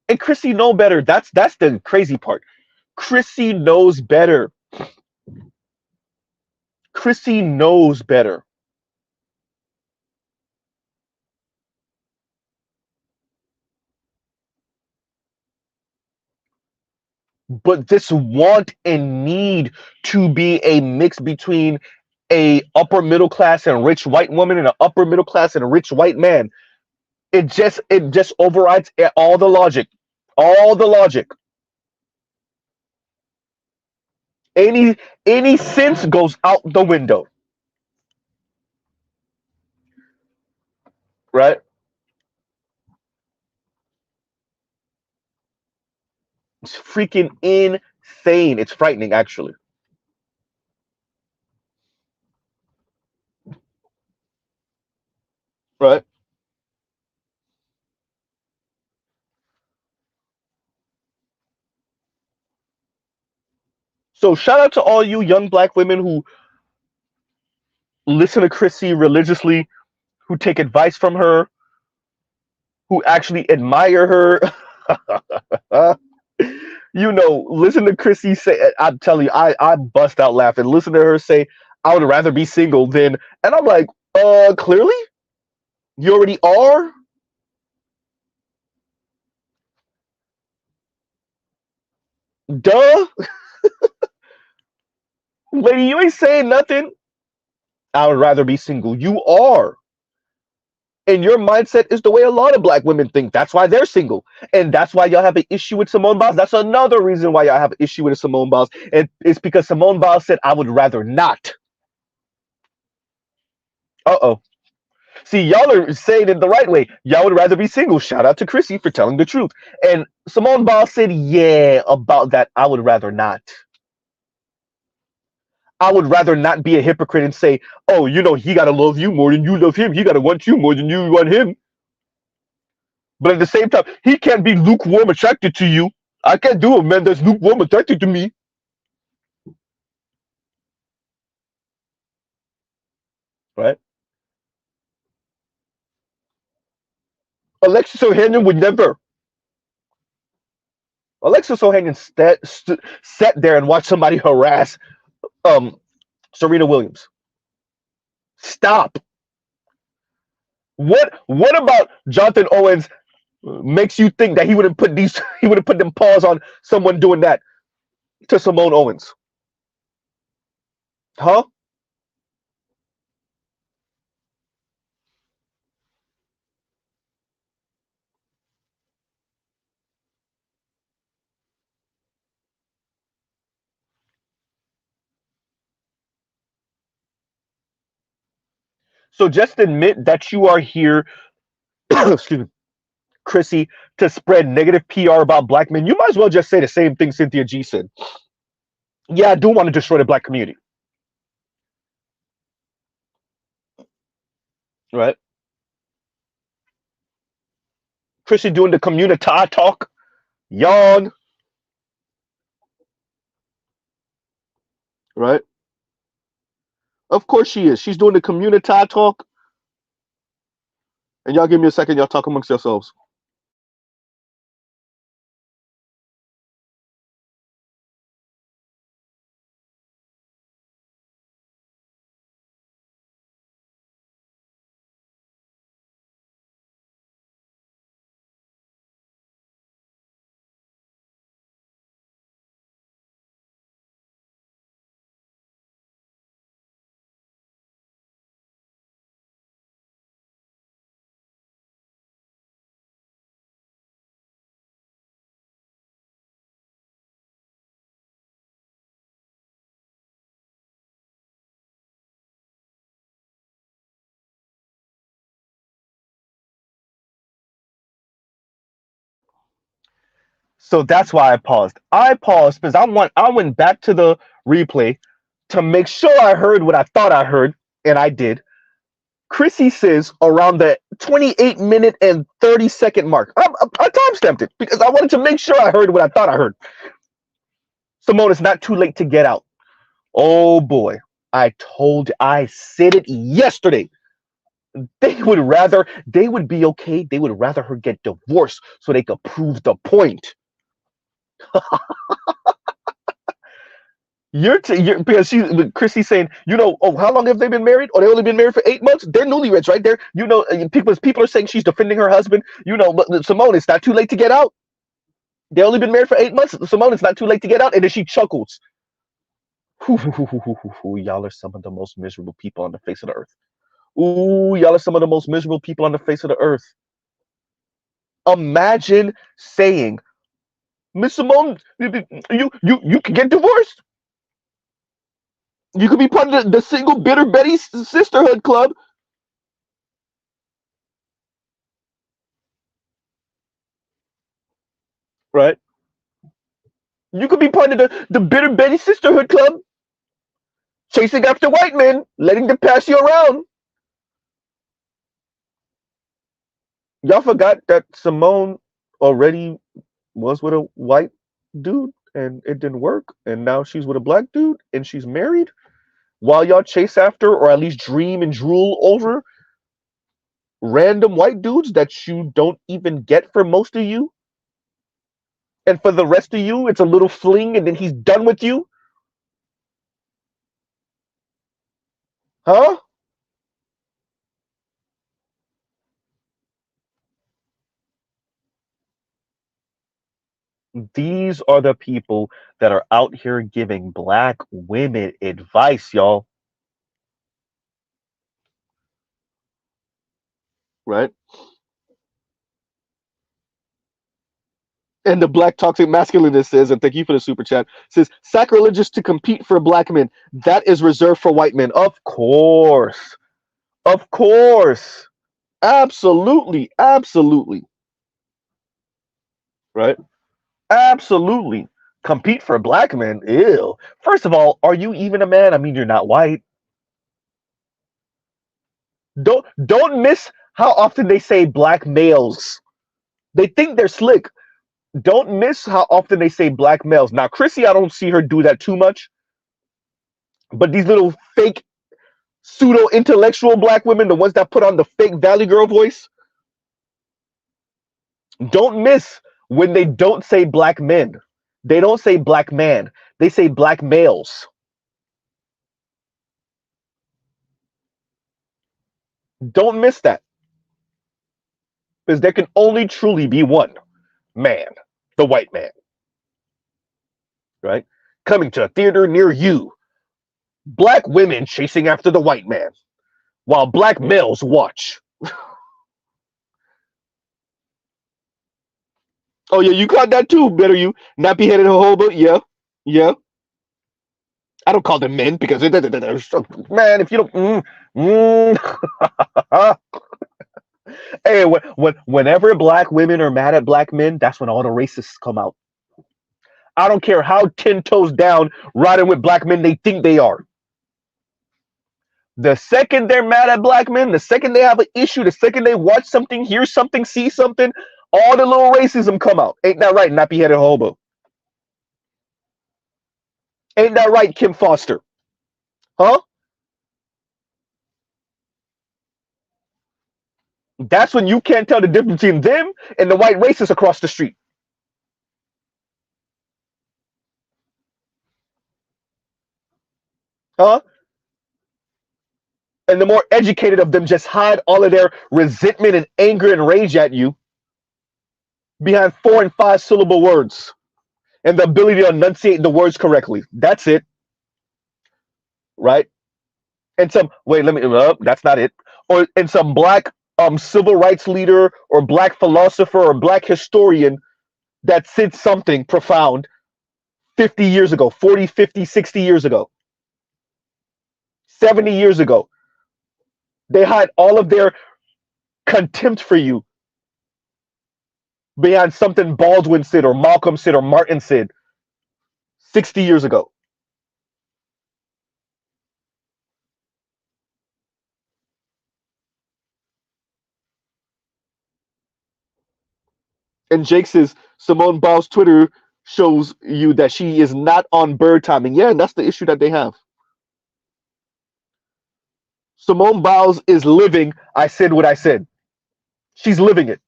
And Chrissy know better. That's the crazy part. Chrissy knows better. Chrissy knows better. But this want and need to be a mix between a upper middle class and rich white woman and an upper middle class and a rich white man, it just overrides all the logic. All the logic. Any sense goes out the window, right? It's freaking insane. It's frightening, actually. Right. So shout out to all you young black women who listen to Chrissy religiously, who take advice from her, who actually admire her. Listen to Chrissy say. I'm telling you, I bust out laughing. Listen to her say, "I would rather be single than," and I'm like, clearly, you already are. Duh, lady, you ain't saying nothing. I would rather be single. You are. And your mindset is the way a lot of black women think. That's why they're single. And that's why y'all have an issue with Simone Biles. That's another reason why y'all have an issue with Simone Biles. And it's because Simone Biles said, I would rather not. Uh-oh. See, y'all are saying it the right way. Y'all would rather be single. Shout out to Chrissy for telling the truth. And Simone Biles said, yeah, about that. I would rather not. I would rather not be a hypocrite and say, oh, he got to love you more than you love him. He got to want you more than you want him. But at the same time, he can't be lukewarm attracted to you. I can't do a man that's lukewarm attracted to me. Right? Alexis Ohanian would never. Alexis Ohanian sat there and watched somebody harass um, Serena Williams. Stop. What about Jonathan Owens makes you think that he wouldn't put he wouldn't put them paws on someone doing that to Simone Owens? Huh? So just admit that you are here, excuse me, Chrissy, to spread negative PR about black men. You might as well just say the same thing Cynthia G said. Yeah, I do want to destroy the black community. Right? Chrissy doing the community talk. Yawn. Right? Of course she is. She's doing the community talk. And y'all give me a second. Y'all talk amongst yourselves. So that's why I paused. I paused because I went back to the replay to make sure I heard what I thought I heard, and I did. Chrissy says around the 28-minute and 30-second mark. I timestamped it because I wanted to make sure I heard what I thought I heard. Simone, it's not too late to get out. Oh boy, I said it yesterday. They would be okay. They would rather her get divorced so they could prove the point. Because Chrissy's saying, oh, how long have they been married? Oh, they only been married for 8 months. They're newlyweds, right there. People are saying she's defending her husband. But Simone, it's not too late to get out. They only been married for 8 months. Simone, it's not too late to get out. And then she chuckles. Y'all are some of the most miserable people on the face of the earth. Ooh, y'all are some of the most miserable people on the face of the earth. Imagine saying, Miss Simone, you can get divorced. You could be part of the single bitter Betty sisterhood club. Right? You could be part of the bitter Betty sisterhood club. Chasing after white men, letting them pass you around. Y'all forgot that Simone already was with a white dude and it didn't work. And now she's with a black dude and she's married. While y'all chase after or at least dream and drool over random white dudes that you don't even get for most of you. And for the rest of you, it's a little fling and then he's done with you. Huh? These are the people that are out here giving black women advice, y'all. Right? And the black toxic masculinist says, and thank you for the super chat, says, sacrilegious to compete for black men. That is reserved for white men. Of course. Of course. Absolutely. Absolutely. Right? Absolutely. Compete for black men? Ew. First of all, are you even a man? I mean, you're not white. Don't miss how often they say black males. They think they're slick. Don't miss how often they say black males. Now, Chrissy, I don't see her do that too much. But these little fake pseudo intellectual black women, the ones that put on the fake Valley Girl voice, don't miss when they don't say black men. They don't say black man. They say black males. Don't miss that. Because there can only truly be one man, the white man. Right? Coming to a theater near you. Black women chasing after the white man while black males watch. Oh yeah, you caught that too, better you. Nappy headed hobo, yeah. Yeah. I don't call them men because man, if you don't hey, whenever black women are mad at black men, that's when all the racists come out. I don't care how 10 toes down riding with black men they think they are. The second they're mad at black men, the second they have an issue, the second they watch something, hear something, see something, all the little racism come out. Ain't that right, nappy headed hobo? Ain't that right, Kim Foster? Huh? That's when you can't tell the difference between them and the white racists across the street. Huh? And the more educated of them just hide all of their resentment and anger and rage at you behind 4 and 5 syllable words and the ability to enunciate the words correctly. That's it. Right? And some that's not it. Or and some black civil rights leader or black philosopher or black historian that said something profound 50 years ago, 40, 50, 60 years ago, 70 years ago. They hide all of their contempt for you behind something Baldwin said or Malcolm said or Martin said 60 years ago. And Jake says Simone Biles' Twitter shows you that she is not on bird timing. Yeah, and that's the issue that they have. Simone Biles is living. I said what I said. She's living it,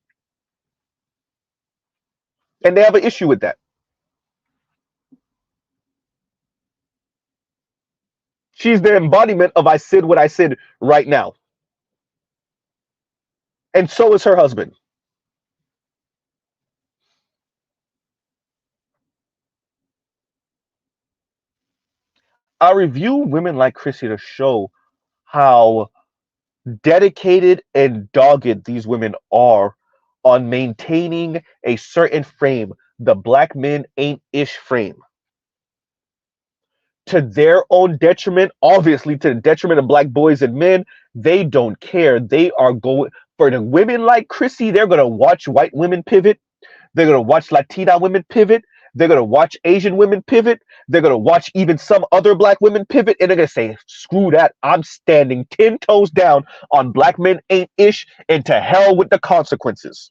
and they have an issue with that. She's the embodiment of I said what I said right now, and so is her husband. I review women like Chrissy to show how dedicated and dogged these women are on maintaining a certain frame, the black men ain't ish frame, to their own detriment, obviously to the detriment of black boys and men. They don't care. They are going for the women like Chrissy. They're going to watch white women pivot. They're going to watch Latina women pivot. They're going to watch Asian women pivot. They're going to watch even some other black women pivot. And they're going to say, screw that. I'm standing 10 toes down on black men ain't ish, and to hell with the consequences.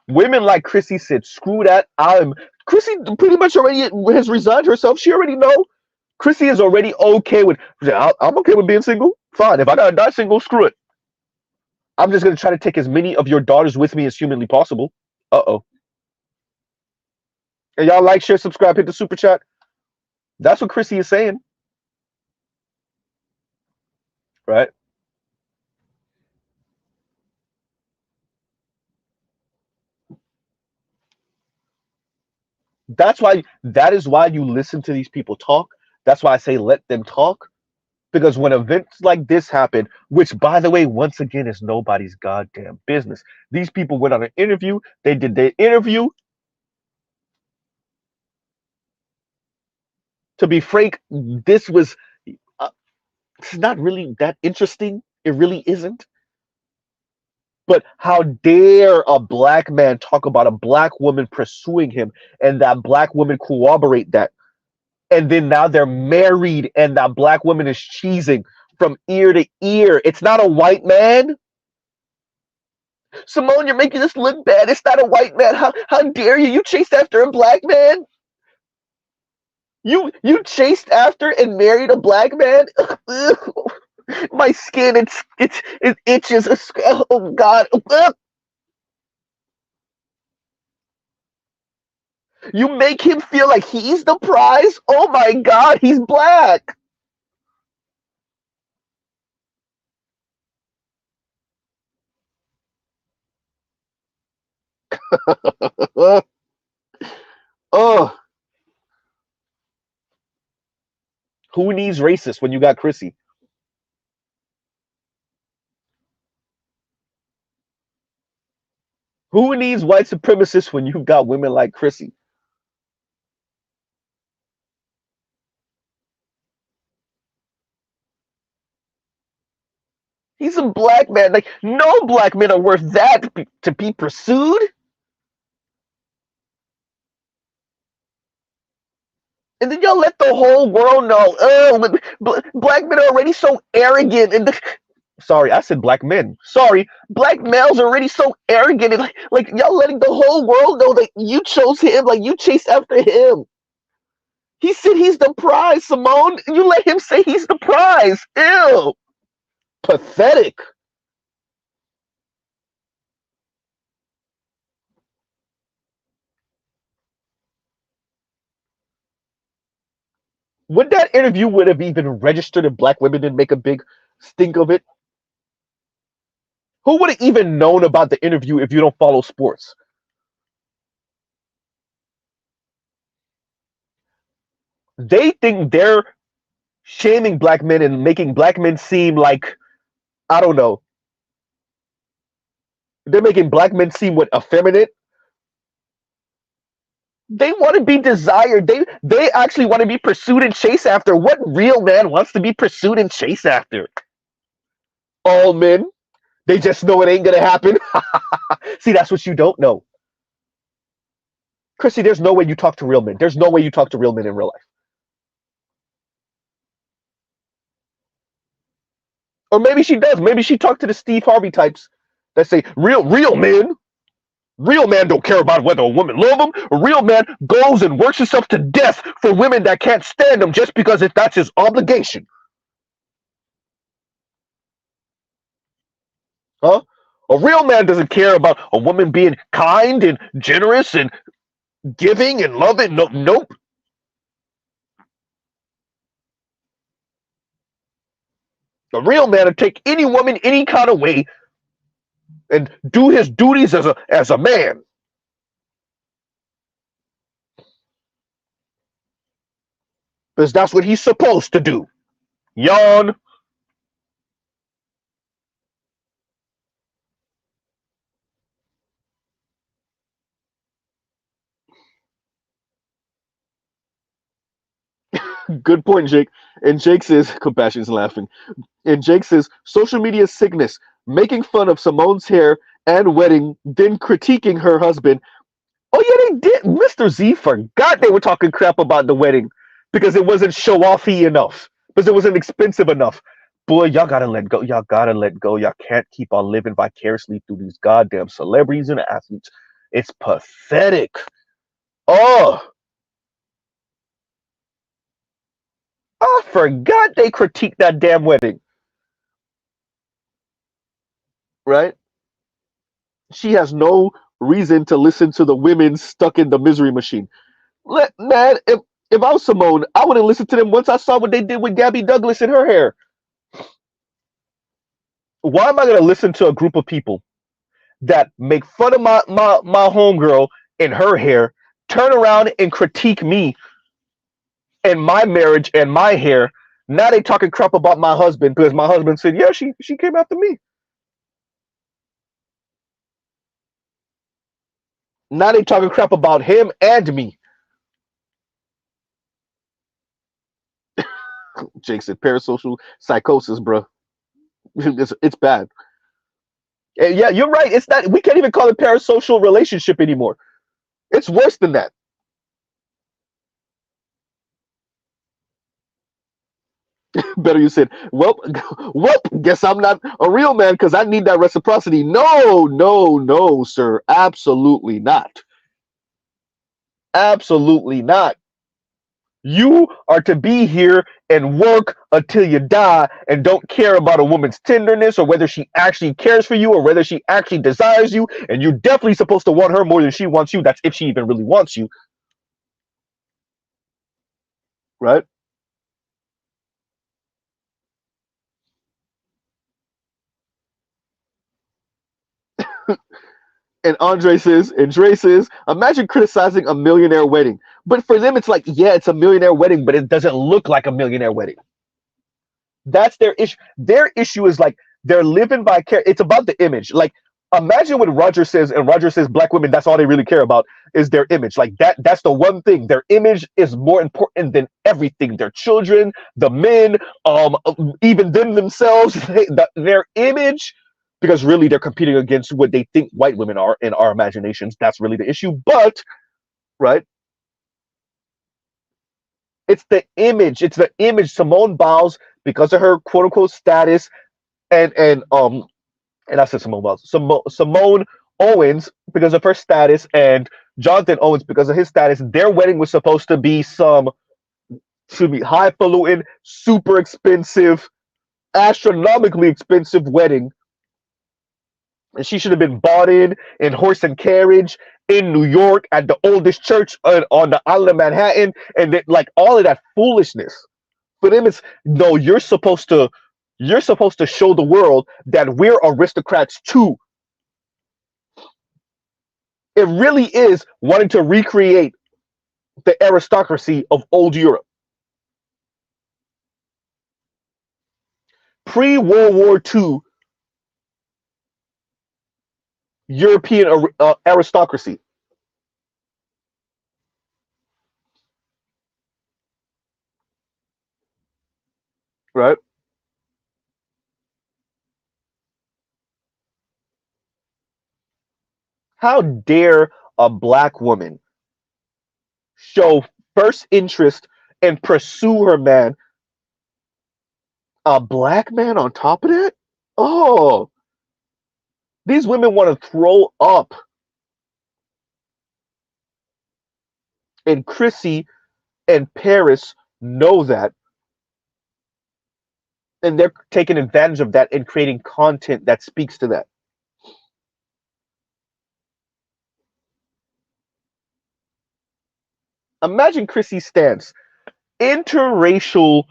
Women like Chrissy said, screw that. Chrissy pretty much already has resigned herself. She already know. Chrissy is already okay with, I'm okay with being single. Fine. If I got to die single, screw it. I'm just going to try to take as many of your daughters with me as humanly possible. Uh-oh. And y'all like, share, subscribe, hit the super chat. That's what Chrissy is saying. Right? That is why you listen to these people talk. That's why I say let them talk. Because when events like this happen, which by the way, once again, is nobody's goddamn business. These people went on an interview, they did their interview. To be frank, this was it's not really that interesting. It really isn't. But how dare a black man talk about a black woman pursuing him and that black woman corroborate that? And then now they're married and that black woman is cheesing from ear to ear. It's not a white man. Simone, you're making this look bad. It's not a white man. How dare you? You chased after a black man? You chased after and married a black man? My skin, it itches. Oh God. You make him feel like he's the prize? Oh my God, he's black. Oh, who needs racists when you got Chrissy? Who needs white supremacists when you've got women like Chrissy? He's a black man. Like, no black men are worth that to be pursued. And then y'all let the whole world know, oh, black men are already so arrogant. And sorry, I said black men. Sorry, black males are already so arrogant. And like y'all letting the whole world know that you chose him, like you chased after him. He said he's the prize, Simone. You let him say he's the prize. Ew. Pathetic. Would that interview would have even registered if black women didn't make a big stink of it? Who would have even known about the interview if you don't follow sports? They think they're shaming black men and making black men seem like, I don't know. They're making black men seem what, effeminate. They want to be desired. They actually want to be pursued and chased after. What real man wants to be pursued and chased after? All men. They just know it ain't gonna happen. See, that's what you don't know. Chrissy, there's no way you talk to real men. There's no way you talk to real men in real life. Or maybe she does. Maybe she talked to the Steve Harvey types that say real man don't care about whether a woman love him. A real man goes and works himself to death for women that can't stand him just because that's his obligation. Huh? A real man doesn't care about a woman being kind and generous and giving and loving. No, nope. A real man would take any woman any kind of way and do his duties as a man. Because that's what he's supposed to do. Yawn. Good point, Jake. And Jake says, Compassion's laughing. And Jake says, social media sickness, making fun of Simone's hair and wedding, then critiquing her husband. Oh, yeah, they did. Mr. Z forgot they were talking crap about the wedding because it wasn't show offy enough, because it wasn't expensive enough. Boy, y'all gotta let go. Y'all gotta let go. Y'all can't keep on living vicariously through these goddamn celebrities and athletes. It's pathetic. Oh, I forgot they critiqued that damn wedding. Right? She has no reason to listen to the women stuck in the misery machine. Man, if I was Simone, I would have listened to them once I saw what they did with Gabby Douglas and her hair. Why am I going to listen to a group of people that make fun of my homegirl and her hair, turn around and critique me and my marriage and my hair? Now they talking crap about my husband because my husband said, yeah, she came after me. Now they talking crap about him and me. Jake said parasocial psychosis, bro. It's bad. And yeah, you're right. It's not. We can't even call it parasocial relationship anymore. It's worse than that. Better you said, well, guess I'm not a real man because I need that reciprocity. No, no, no, sir. Absolutely not. Absolutely not. You are to be here and work until you die and don't care about a woman's tenderness or whether she actually cares for you or whether she actually desires you. And you're definitely supposed to want her more than she wants you. That's if she even really wants you. Right? And Dre says, imagine criticizing a millionaire wedding. But for them, it's like, yeah, it's a millionaire wedding, but it doesn't look like a millionaire wedding. That's their issue. Their issue is like they're living by care. It's about the image. Like, imagine what Roger says, and Roger says black women, that's all they really care about is their image. Like that's the one thing. Their image is more important than everything. Their children, the men, even them themselves, their image, because really they're competing against what they think white women are in our imaginations. That's really the issue. But right, it's the image. It's the image. Simone Biles, because of her quote unquote status, and I said Simone Biles, Simone Owens because of her status, and Jonathan Owens because of his status. Their wedding was supposed to be some, excuse me, highfalutin, super expensive, astronomically expensive wedding, and she should have been bought in horse and carriage in New York at the oldest church on the island of Manhattan, and then, like all of that foolishness. For them, it's no. You're supposed to show the world that we're aristocrats too. It really is wanting to recreate the aristocracy of old Europe. Pre World War II European aristocracy. Right? How dare a black woman show first interest and pursue her man A black man on top of that? Oh, these women want to throw up. And Chrissy and Paris know that. And they're taking advantage of that and creating content that speaks to that. Imagine Chrissy's stance. Interracial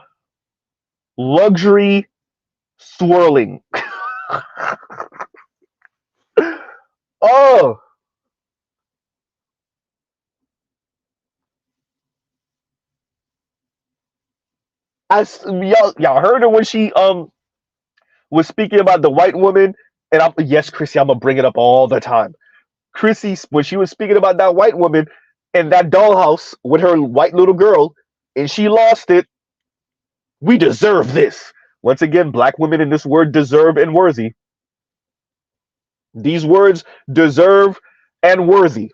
luxury swirling. Oh, y'all heard her when she was speaking about the white woman, and yes, Chrissy, I'm gonna bring it up all the time. Chrissy, when she was speaking about that white woman in that dollhouse with her white little girl, and she lost it. We deserve this. Once again, black women in this word deserve and worthy. These words deserve and worthy.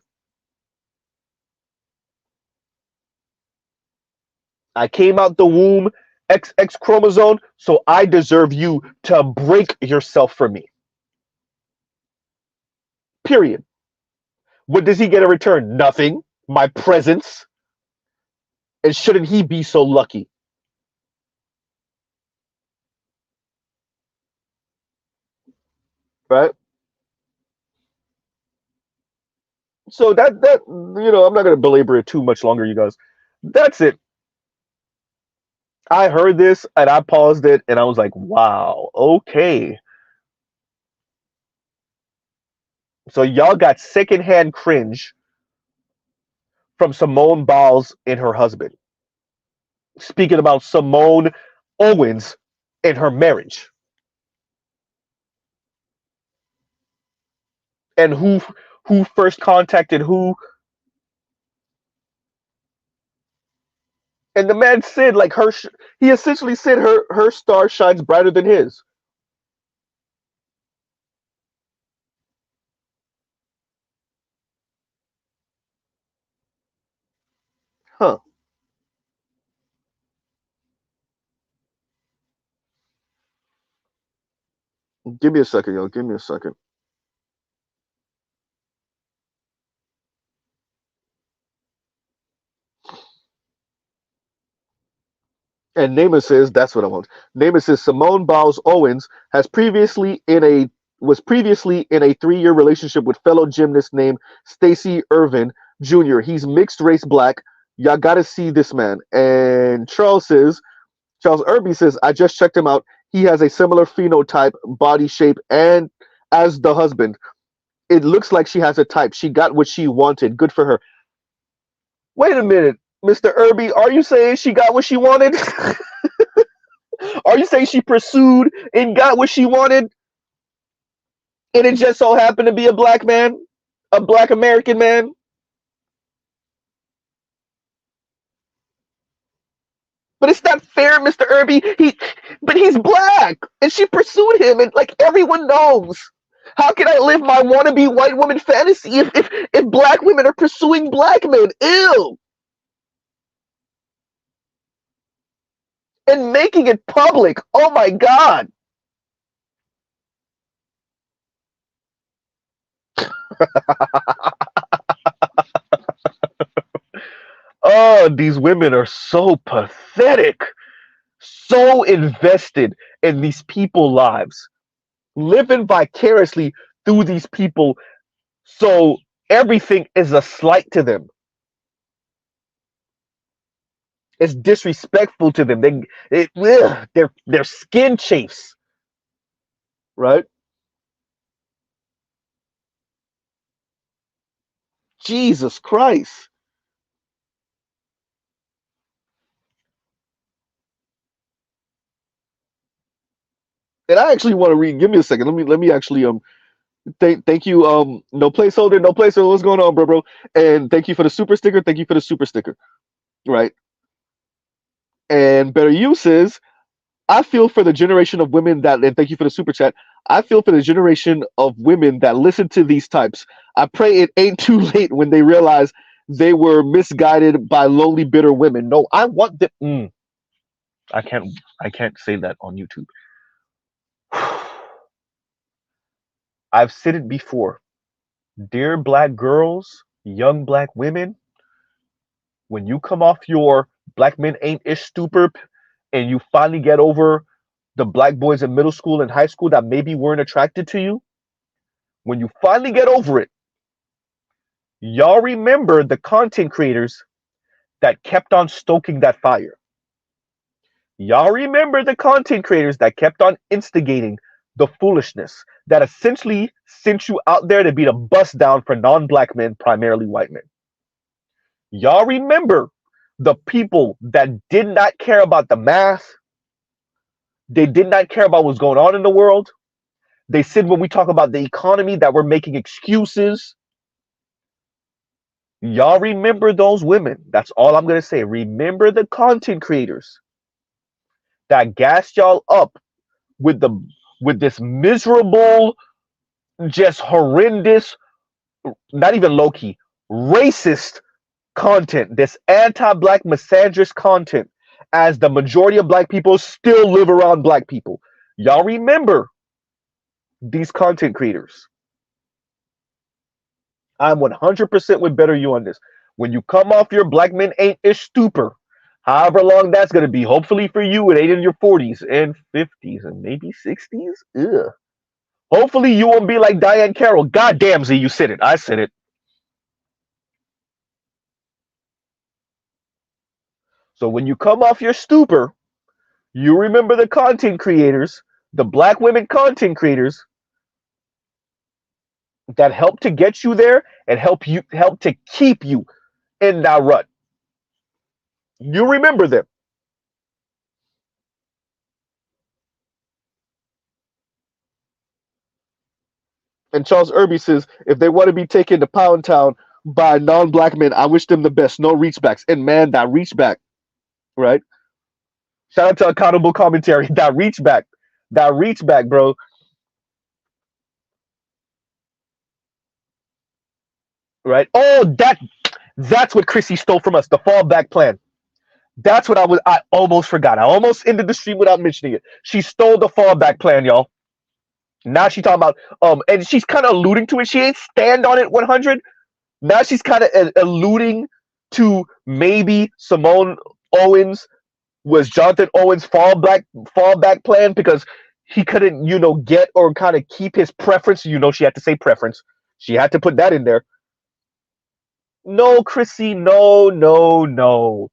I came out the womb XX chromosome, so I deserve you to break yourself for me. Period. What does he get in return? Nothing. My presence. And shouldn't he be so lucky? Right? So that I'm not gonna belabor it too much longer, you guys. That's it. I heard this and I paused it and I was like, wow, okay. So y'all got secondhand cringe from Simone Biles and her husband. Speaking about Simone Owens and her marriage. And who first contacted who. And the man said, like, he essentially said her star shines brighter than his. Huh. Give me a second, yo. Give me a second. And Naaman says, that's what I want. Naaman says Simone Biles Owens was previously in a 3-year relationship with fellow gymnast named Stacy Irvin Jr. He's mixed race black. Y'all gotta see this man. And Charles Irby says, I just checked him out. He has a similar phenotype, body shape, and as the husband. It looks like she has a type. She got what she wanted. Good for her. Wait a minute, Mr. Irby, are you saying she got what she wanted? Are you saying she pursued and got what she wanted? And it just so happened to be a black man? A black American man? But it's not fair, Mr. Irby. But he's black, and she pursued him, and like everyone knows. How can I live my wannabe white woman fantasy if black women are pursuing black men? Ew. And making it public. Oh my God. Oh, these women are so pathetic. So invested in these people's lives. Living vicariously through these people. So everything is a slight to them. It's disrespectful to them. They're skin chafes, right? Jesus Christ! And I actually want to read. Give me a second. Let me actually thank you no placeholder, no placeholder. What's going on, bro? And thank you for the super sticker. Thank you for the super sticker. Right. And better use is I feel for the generation of women that, and thank you for the super chat. I feel for the generation of women that listen to these types. I pray it ain't too late when they realize they were misguided by lonely, bitter women. No, I want them. I can't say that on YouTube. I've said it before. Dear black girls, young black women, when you come off your black men ain't ish stupor and you finally get over the black boys in middle school and high school that maybe weren't attracted to you, when you finally get over it, y'all remember the content creators that kept on stoking that fire. Y'all remember the content creators that kept on instigating the foolishness that essentially sent you out there to be the bust down for non-black men, primarily white men. Y'all remember the people that did not care about the math. They did not care about what's going on in the world. They said when we talk about the economy that we're making excuses. Y'all remember those women. That's all I'm going to say. Remember the content creators that gassed y'all up with the with this miserable, just horrendous, not even low key, racist content, this anti-black misandrist content, as the majority of black people still live around black people. Y'all remember these content creators. I'm 100% with better you on this. When you come off your black men ain't ish stupor, however long that's going to be, hopefully for you, it ain't in your 40s and 50s and maybe 60s. Ugh. Hopefully you won't be like Diane Carroll. God damn, Z, you said it. I said it. So when you come off your stupor, you remember the content creators, the black women content creators that help to get you there and help to keep you in that rut. You remember them. And Charles Irby says, if they want to be taken to Pound Town by non-black men, I wish them the best. No reachbacks. And man, that reach back, right? Shout out to Accountable Commentary. That reach back, bro. Right? Oh, that's what Chrissy stole from us. The fallback plan. That's what I almost forgot. I almost ended the stream without mentioning it. She stole the fallback plan, y'all. Now she's talking about and she's kind of alluding to it. She ain't stand on it 100. Now she's kind of alluding to maybe Simone Owens was Jonathan Owens' fallback plan because he couldn't, get or kind of keep his preference. She had to say preference. She had to put that in there. No, Chrissy, no, no, no.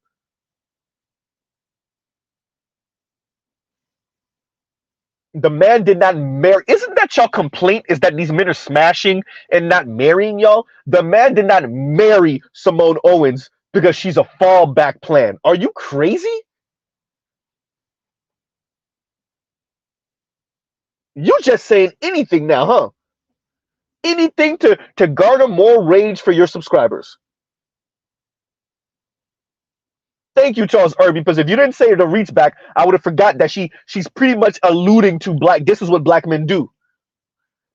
The man did not marry. Isn't that y'all complaint? Is that these men are smashing and not marrying y'all? The man did not marry Simone Owens because she's a fallback plan. Are you crazy? You just saying anything now, huh? Anything to garner more rage for your subscribers. Thank you, Charles Irby, because if you didn't say the reach back, I would have forgot that she's pretty much alluding to black. This is what black men do.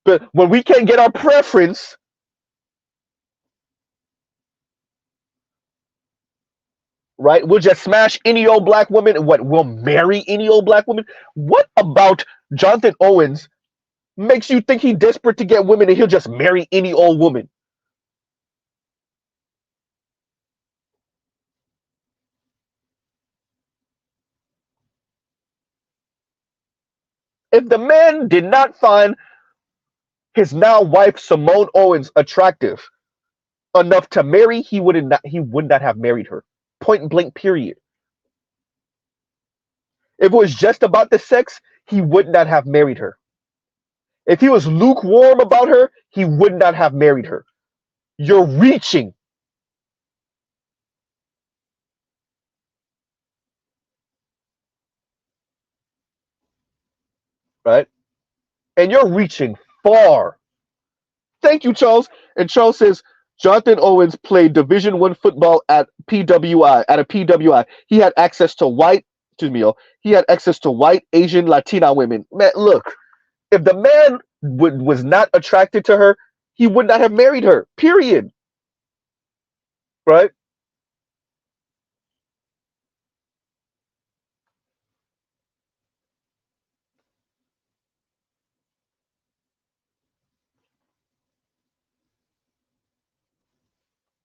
But when we can't get our preference, right? We'll just smash any old black woman. And what? We'll marry any old black woman. What about Jonathan Owens makes you think he's desperate to get women and he'll just marry any old woman? If the man did not find his now wife Simone Owens attractive enough to marry, he would not have married her. Point blank, period. If it was just about the sex, he would not have married her. If he was lukewarm about her, he would not have married her. You're reaching. Right? And you're reaching far. Thank you, Charles. And Charles says, Jonathan Owens played Division One football at a PWI. He had access to he had access to white, Asian, Latina women. Man, look, if the man was not attracted to her, he would not have married her. Period. Right?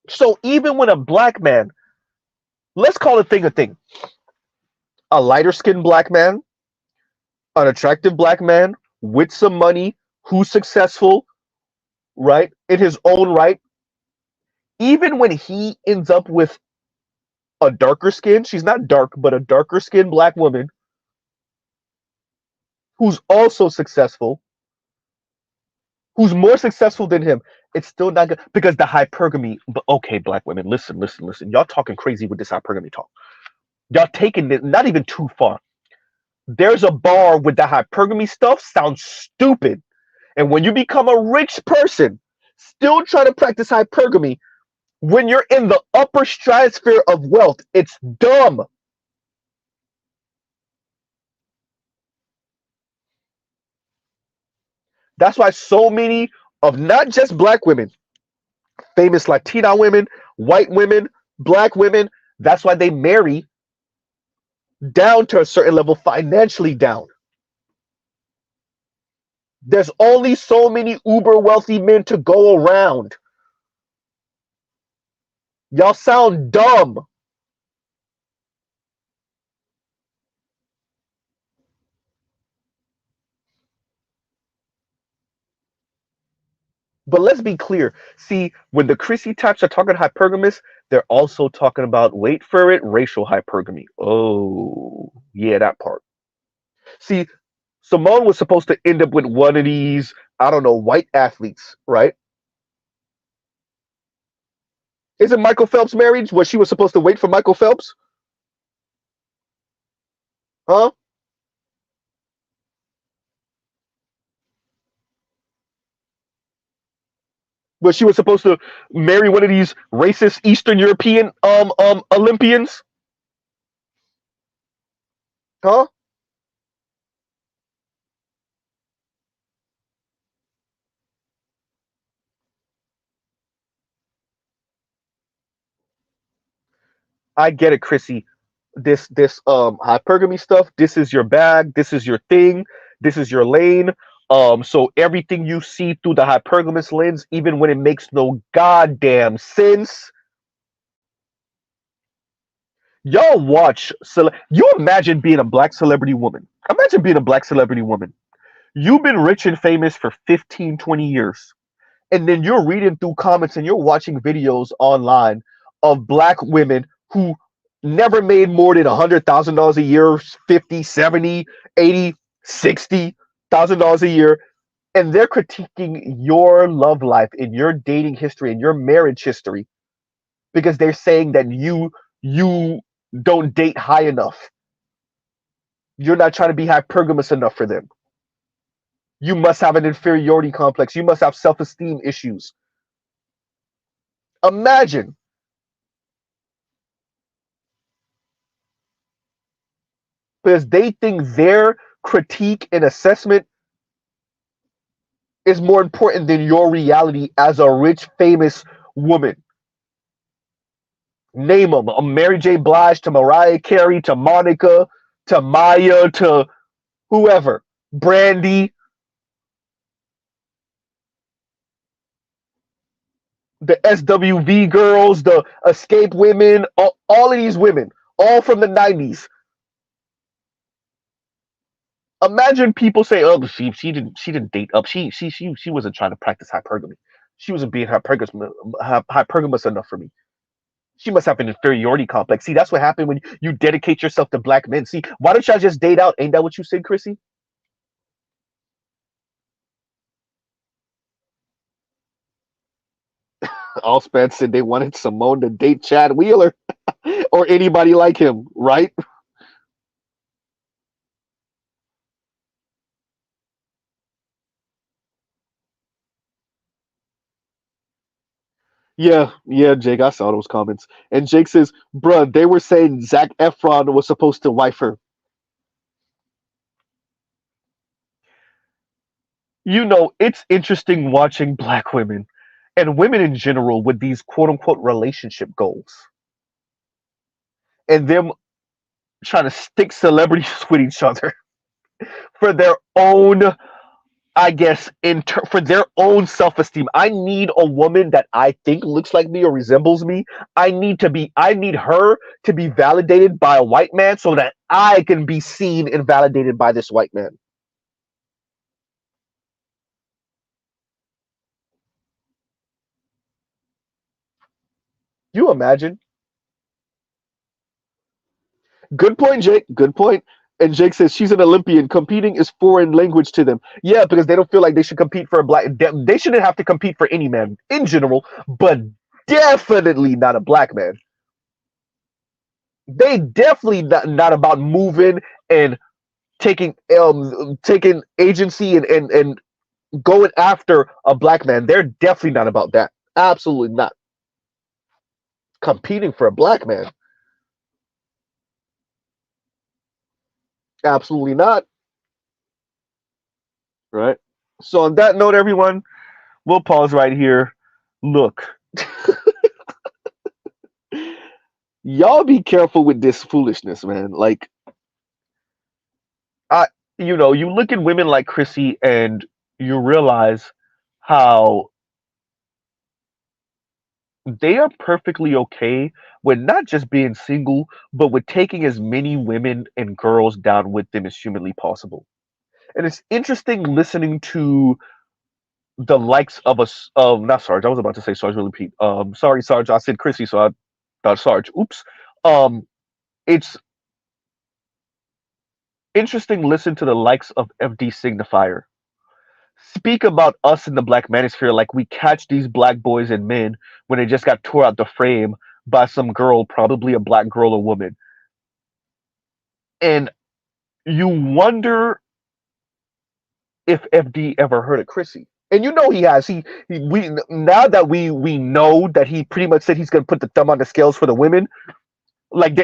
So even when a black man, let's call a thing, a lighter skinned black man, an attractive black man with some money, who's successful, right, in his own right, even when he ends up with a darker skin, she's not dark, but a darker skinned black woman who's also successful, who's more successful than him, it's still not good because the hypergamy. But okay, black women, listen, listen, listen. Y'all talking crazy with this hypergamy talk. Y'all taking it not even too far. There's a bar with the hypergamy stuff sounds stupid. And when you become a rich person, still trying to practice hypergamy, when you're in the upper stratosphere of wealth, it's dumb. That's why so many of not just black women, famous Latina women, white women, black women, that's why they marry down to a certain level, financially down. There's only so many uber wealthy men to go around. Y'all sound dumb. But let's be clear. See, when the Chrissy types are talking hypergamous, they're also talking about, wait for it, racial hypergamy. Oh, yeah, that part. See, Simone was supposed to end up with one of these, I don't know, white athletes, right? Isn't Michael Phelps married? Was she was supposed to wait for Michael Phelps? Huh? Was she was supposed to marry one of these racist Eastern European Olympians? Huh? I get it, Chrissy. This hypergamy stuff, this is your bag, this is your thing, this is your lane. So everything you see through the hypergamous lens, even when it makes no goddamn sense, y'all watch. You imagine being a black celebrity woman. Imagine being a black celebrity woman. You've been rich and famous for 15, 20 years. And then you're reading through comments and you're watching videos online of black women who never made more than $100,000 a year, 50, 70, 80, $60,000 a year. And they're critiquing your love life and your dating history and your marriage history because they're saying that you don't date high enough. You're not trying to be hypergamous enough for them. You must have an inferiority complex. You must have self-esteem issues. Imagine, because they think their critique and assessment is more important than your reality as a rich, famous woman. Name them: a Mary J. Blige to Mariah Carey to Monica to Maya to whoever, Brandy, the SWV girls, the Escape women, all of these women, all from the 90s. Imagine people say, "Oh, she didn't date up. She wasn't trying to practice hypergamy. She wasn't being hypergamous enough for me. She must have an inferiority complex." See, that's what happened when you dedicate yourself to black men. See, why don't y'all just date out? Ain't that what you said, Chrissy? Allspan said they wanted Simone to date Chad Wheeler or anybody like him, right? Yeah, yeah, Jake, I saw those comments. And Jake says, bruh, they were saying Zach Efron was supposed to wife her. It's interesting watching black women and women in general with these quote unquote relationship goals and them trying to stick celebrities with each other for their own, I guess for their own self-esteem. I need a woman that I think looks like me or resembles me. I need her to be validated by a white man so that I can be seen and validated by this white man. You imagine? Good point, Jake. Good point. And Jake says she's an Olympian. Competing is foreign language to them. Yeah, because they don't feel like they should compete for a black. They shouldn't have to compete for any man in general, but definitely not a black man. They definitely not about moving and taking agency and going after a black man. They're definitely not about that. Absolutely not. Competing for a black man. Absolutely not. Right. So on that note, everyone, we'll pause right here. Look, y'all be careful with this foolishness, man. Like, I, you look at women like Chrissy and you realize how they are perfectly okay with not just being single, but with taking as many women and girls down with them as humanly possible. And it's interesting listening to the likes of us, not Sarge. I was about to say Sarge, really Pete. Sorry, Sarge. I said Chrissy, so I thought Sarge. Oops. Um, it's interesting listen to the likes of FD Signifier speak about us in the black manosphere like we catch these black boys and men when they just got tore out the frame by some girl, probably a black girl or woman. And you wonder if FD ever heard of Chrissy. And you know he has. We now that we know that he pretty much said he's gonna put the thumb on the scales for the women. Like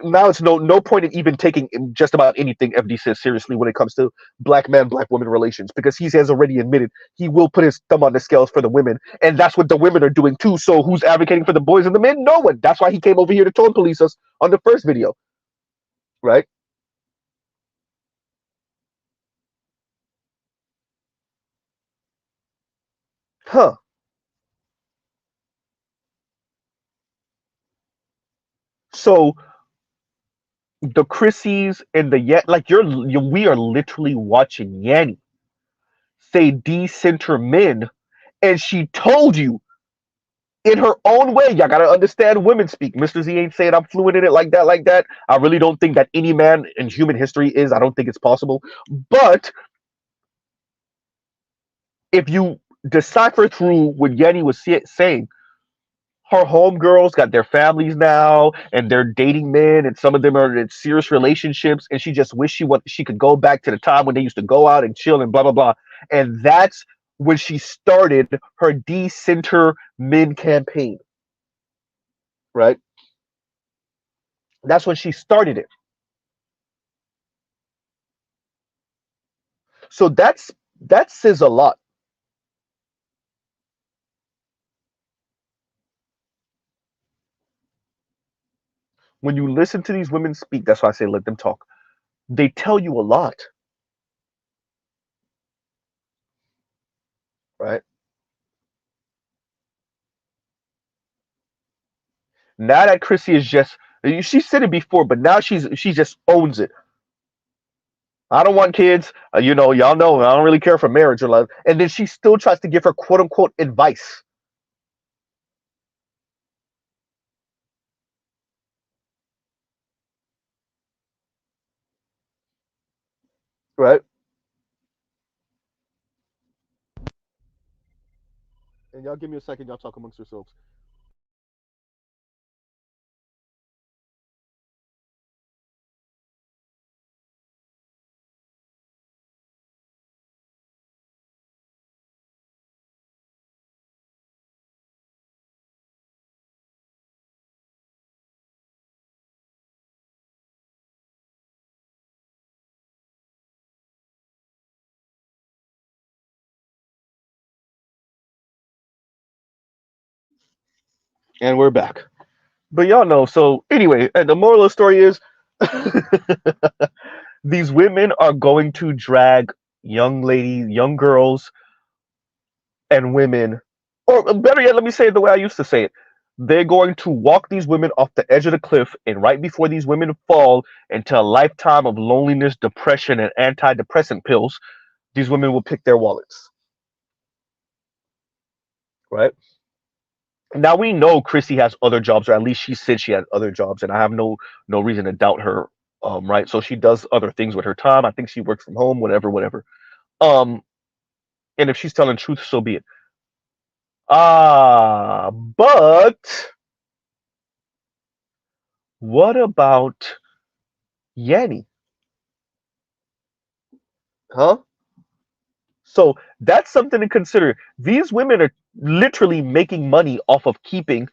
now, it's no point in even taking just about anything FD says seriously when it comes to black man black woman relations, because he has already admitted he will put his thumb on the scales for the women, and that's what the women are doing too. So who's advocating for the boys and the men? No one. That's why he came over here to tone police us on the first video, right? Huh. So the Chrissies and the yet like we are literally watching Yanni say decenter men, and she told you in her own way. Y'all gotta understand women speak. Mr. Z ain't saying I'm fluent in it like that, like that. I really don't think that any man in human history is. I don't think it's possible. But if you decipher through what Yanni was saying, her homegirls got their families now and they're dating men, and some of them are in serious relationships, and she just wished she could go back to the time when they used to go out and chill and blah blah blah. And that's when she started her decenter men campaign, right? That's when she started it. So that says a lot. When you listen to these women speak, that's why I say let them talk. They tell you a lot, right? Now that Chrissy is just, she said it before, but now she just owns it. I don't want kids. Y'all know I don't really care for marriage or love. And then she still tries to give her quote unquote advice, right? And y'all give me a second. Y'all talk amongst yourselves. And we're back. But y'all know. So anyway, the moral of the story is these women are going to drag young ladies, young girls, and women, or better yet, let me say it the way I used to say it. They're going to walk these women off the edge of the cliff, and right before these women fall into a lifetime of loneliness, depression, and antidepressant pills, these women will pick their wallets. Right? Now we know Chrissy has other jobs, or at least she said she had other jobs, and I have no reason to doubt her. Right? So she does other things with her time. I think she works from home, whatever, whatever. Um, and if she's telling the truth, so be it. But what about Yanni? Huh? So that's something to consider. These women are literally making money off of keeping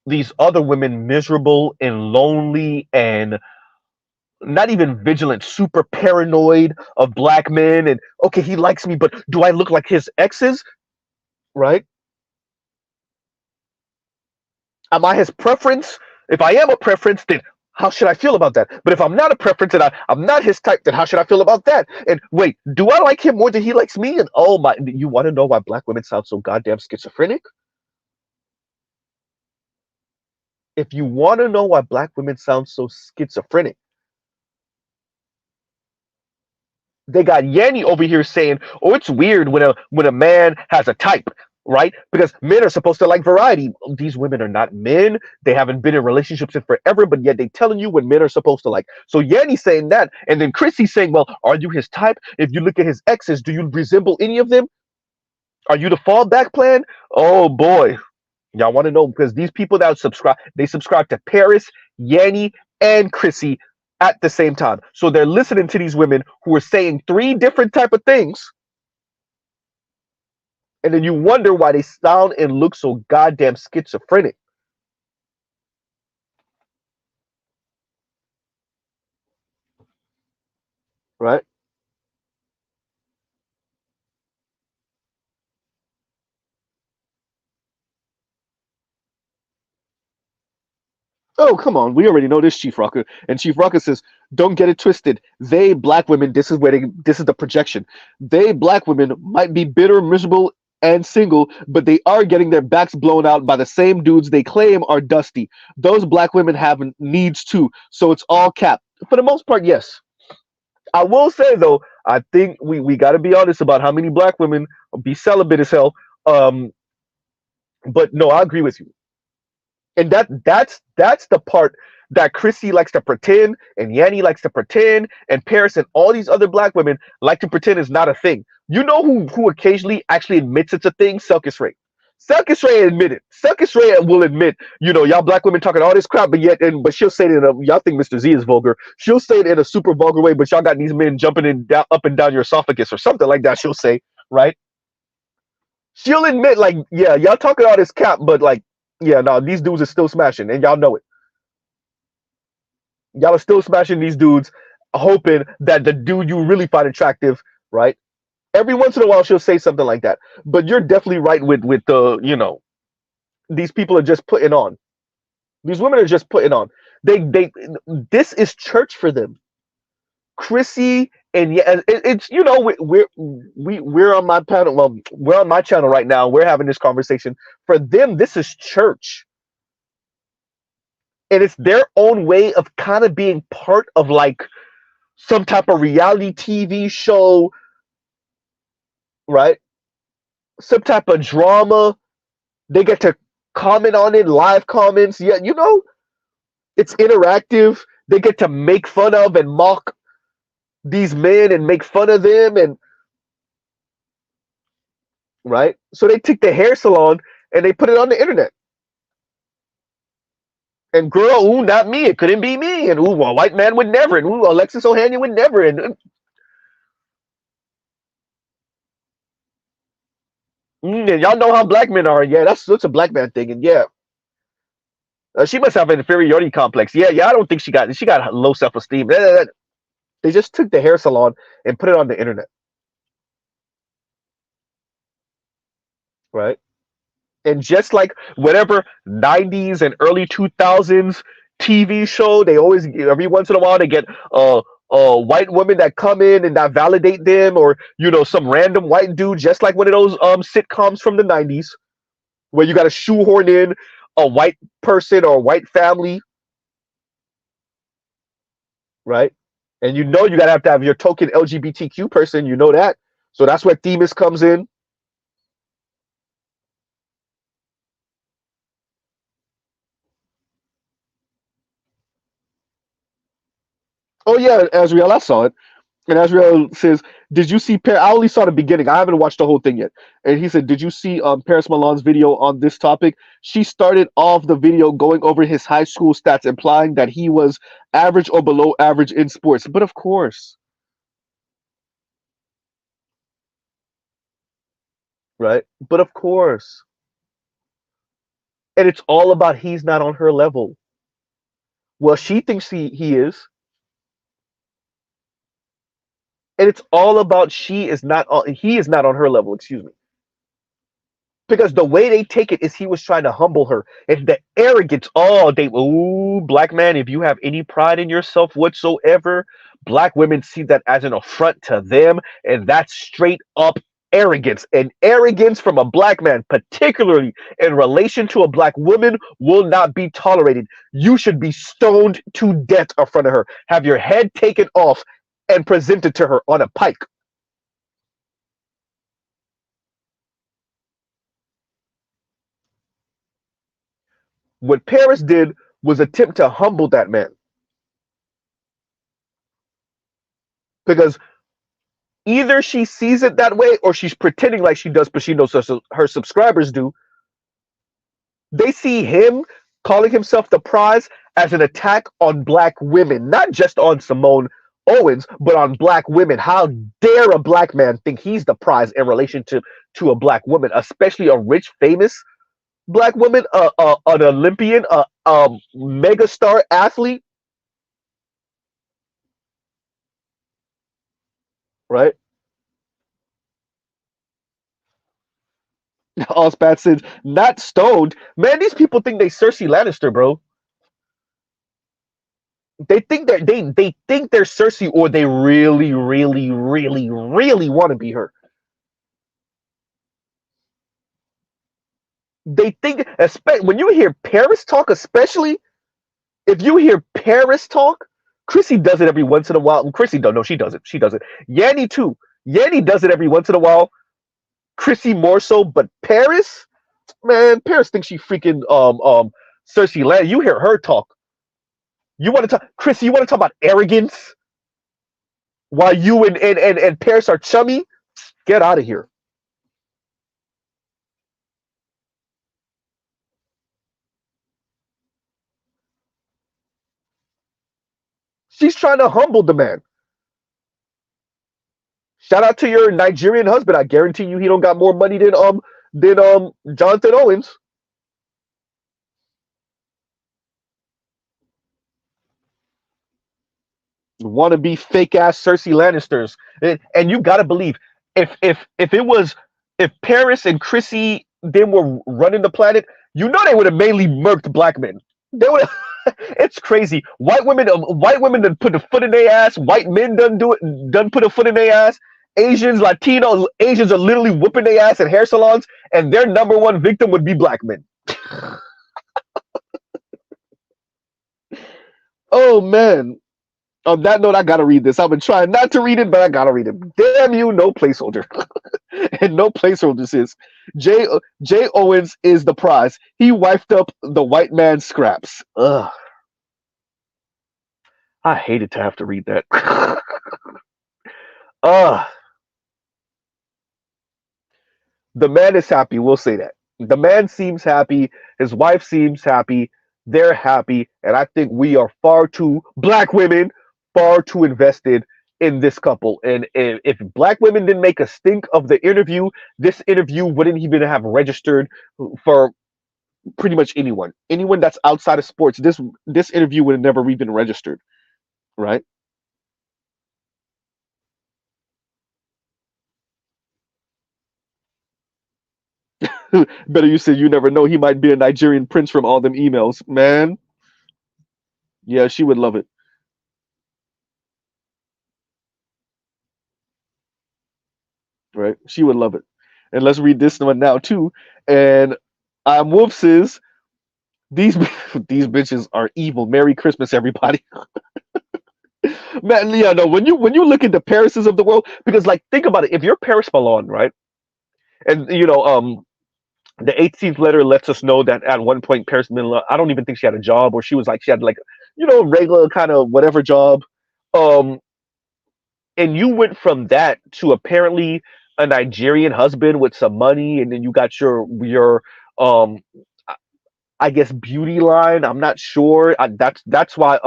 these other women miserable and lonely and not even vigilant, super paranoid of black men. And okay, he likes me, but do I look like his exes? Right? Am I his preference? If I am a preference, then how should I feel about that? But if I'm not a preference and I'm not his type, then how should I feel about that? And wait, do I like him more than he likes me? And oh my, you want to know why black women sound so goddamn schizophrenic? If you want to know why black women sound so schizophrenic, they got Yanni over here saying, "Oh, it's weird when a man has a type, right? Because men are supposed to like variety. These women are not men. They haven't been in relationships in forever, but yet they telling you what men are supposed to like." So Yanni's saying that, and then Chrissy's saying, "Well, are you his type? If you look at his exes, do you resemble any of them? Are you the fallback plan?" Oh boy, y'all want to know because these people that subscribe, they subscribe to Paris, Yanni, and Chrissy at the same time. So they're listening to these women who are saying three different type of things, and then you wonder why they sound and look so goddamn schizophrenic. Right? Oh, come on. We already know this, Chief Rocker. And Chief Rocker says, don't get it twisted. They, black women, this is the projection. They, black women, might be bitter, miserable, and single, but they are getting their backs blown out by the same dudes they claim are dusty. Those black women have needs too, so it's all cap. For the most part, yes. I will say, though, I think we got to be honest about how many black women be celibate as hell. Um, but no, I agree with you. And that's the part that Chrissy likes to pretend, and Yanni likes to pretend, and Paris and all these other black women like to pretend is not a thing. You know who occasionally actually admits it's a thing? Selkis Ray. Selkis Ray admitted. Selkis Ray will admit, y'all black women talking all this crap, but she'll say it in a, y'all think Mr. Z is vulgar. She'll say it in a super vulgar way, but y'all got these men jumping in down, up and down your esophagus or something like that. She'll say, right? She'll admit, like, yeah, y'all talking all this crap, but like, yeah, no, these dudes are still smashing, and y'all know it. Y'all are still smashing these dudes, hoping that the dude you really find attractive, right? Every once in a while, she'll say something like that. But you're definitely right with the, these people are just putting on. These women are just putting on. They this is church for them. Chrissy and yeah, it's we're on my panel. Well, we're on my channel right now. We're having this conversation. For them, this is church. And it's their own way of kind of being part of like some type of reality TV show, right? Some type of drama. They get to comment on it, live comments. Yeah, it's interactive. They get to make fun of and mock these men and make fun of them, and right. So they took the hair salon and they put it on the internet. And girl, ooh, not me. It couldn't be me. And ooh, a white man would never. And ooh, Alexis Ohanian would never. And y'all know how black men are. Yeah, that's a black man thing. And yeah, she must have an inferiority complex. Yeah, yeah. I don't think she got low self esteem. They just took the hair salon and put it on the internet, right? And just like whatever 90s and early 2000s TV show, they always every once in a while they get white women that come in and that validate them, or some random white dude, just like one of those sitcoms from the '90s, where you got to shoehorn in a white person or a white family, right? And you gotta have to have your token LGBTQ person, that. So that's where Themis comes in. Oh yeah, Azriel, I saw it. And Azriel says, "Did you see?" I only saw the beginning. I haven't watched the whole thing yet. And he said, "Did you see Paris Milan's video on this topic? She started off the video going over his high school stats, implying that he was average or below average in sports. But of course, right? But of course, and it's all about he's not on her level. Well, she thinks he is, and it's all about he is not on her level. Excuse me." Because the way they take it is he was trying to humble her. And the arrogance, ooh, black man, if you have any pride in yourself whatsoever, black women see that as an affront to them. And that's straight up arrogance. And arrogance from a black man, particularly in relation to a black woman, will not be tolerated. You should be stoned to death in front of her, have your head taken off, and presented to her on a pike. What Paris did was attempt to humble that man, because either she sees it that way or she's pretending like she does, but she knows her subscribers do. They see him calling himself the prize as an attack on black women, not just on Simone Owens, but on black women. How dare a black man think he's the prize in relation to a black woman, especially a rich, famous black woman, an Olympian, a megastar athlete, right? Allspat says, not stoned. Man, these people think they Cersei Lannister, bro. They think they're Cersei, or they really, really, really, really want to be her. They think, especially when you hear Paris talk, especially if you hear Paris talk, Chrissy does it every once in a while. Chrissy don't know, she does it. She does it. Yanni too. Yanni does it every once in a while. Chrissy more so, but Paris, man, Paris thinks she freaking Cersei Land. You hear her talk. You want to talk, Chrissy? You want to talk about arrogance while you and Paris are chummy? Get out of here. She's trying to humble the man. Shout out to your Nigerian husband. I guarantee you, he don't got more money than Jonathan Owens. Want to be fake ass Cersei Lannisters, and you gotta believe if it was, if Paris and Chrissy then were running the planet, they would have mainly murked black men. They would. It's crazy. White women done put a foot in their ass. White men done put a foot in their ass. Asians are literally whooping their ass at hair salons, and their number one victim would be black men. Oh man. On that note, I gotta read this. I've been trying not to read it, but I gotta read it. Damn you, no placeholder. And no placeholders is Jay Owens is the prize. He wiped up the white man's scraps. Ugh. I hated to have to read that. Ugh. The man is happy. We'll say that. The man seems happy. His wife seems happy. They're happy. And I think we are far too, black women, far too invested in this couple. And if black women didn't make a stink of the interview, this interview wouldn't even have registered for pretty much anyone. Anyone that's outside of sports, this interview would have never even registered, right? Better you said, you never know. He might be a Nigerian prince from all them emails, man. Yeah, she would love it. right? She would love it. And let's read this one now too. And I'm Wolf says these these bitches are evil. Merry Christmas, everybody. Man, yeah, no. When you look at the Parises of the world, because like think about it, if you're Paris Milan, right, and the 18th letter lets us know that at one point Paris Milan, I don't even think she had a job, or she was like she had like regular kind of whatever job, um, and you went from that to apparently a Nigerian husband with some money, and then you got your um I guess beauty line. I'm not sure. That's why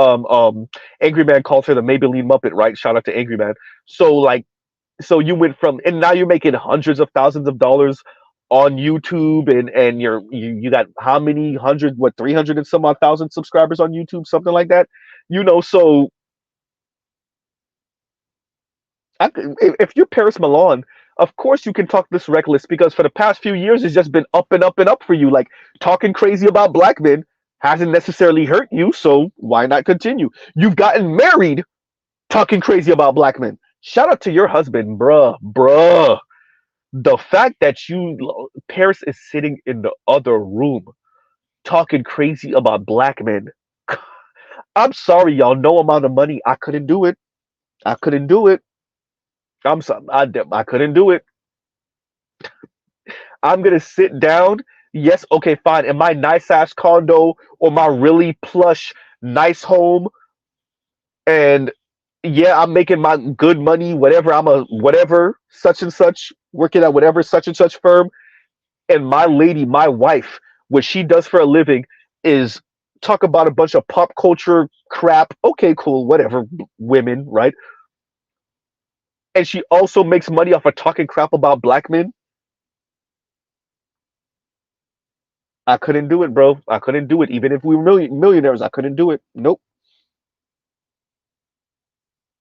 Angry Man calls her the Maybelline Muppet, right? Shout out to Angry Man. So like so you went from and now you're making hundreds of thousands of dollars on YouTube, and you got how many hundred, what, 300 and some odd thousand subscribers on YouTube, something like that. So if you're Paris Milan, of course you can talk this reckless because for the past few years it's just been up and up and up for you. Like talking crazy about black men hasn't necessarily hurt you, so why not continue? You've gotten married talking crazy about black men. Shout out to your husband, bruh. The fact that Paris is sitting in the other room talking crazy about black men. I'm sorry, y'all. No amount of money. I couldn't do it. I couldn't do it. I'm sorry. I couldn't do it. I'm gonna sit down. Yes, okay, fine. In my nice ass condo or my really plush, nice home, and yeah, I'm making my good money, whatever. I'm a whatever, such and such, working at whatever such and such firm. And my lady, my wife, what she does for a living is talk about a bunch of pop culture crap. Okay, cool, whatever, women, right? And she also makes money off of talking crap about black men. I couldn't do it, bro. I couldn't do it. Even if we were millionaires, I couldn't do it. Nope.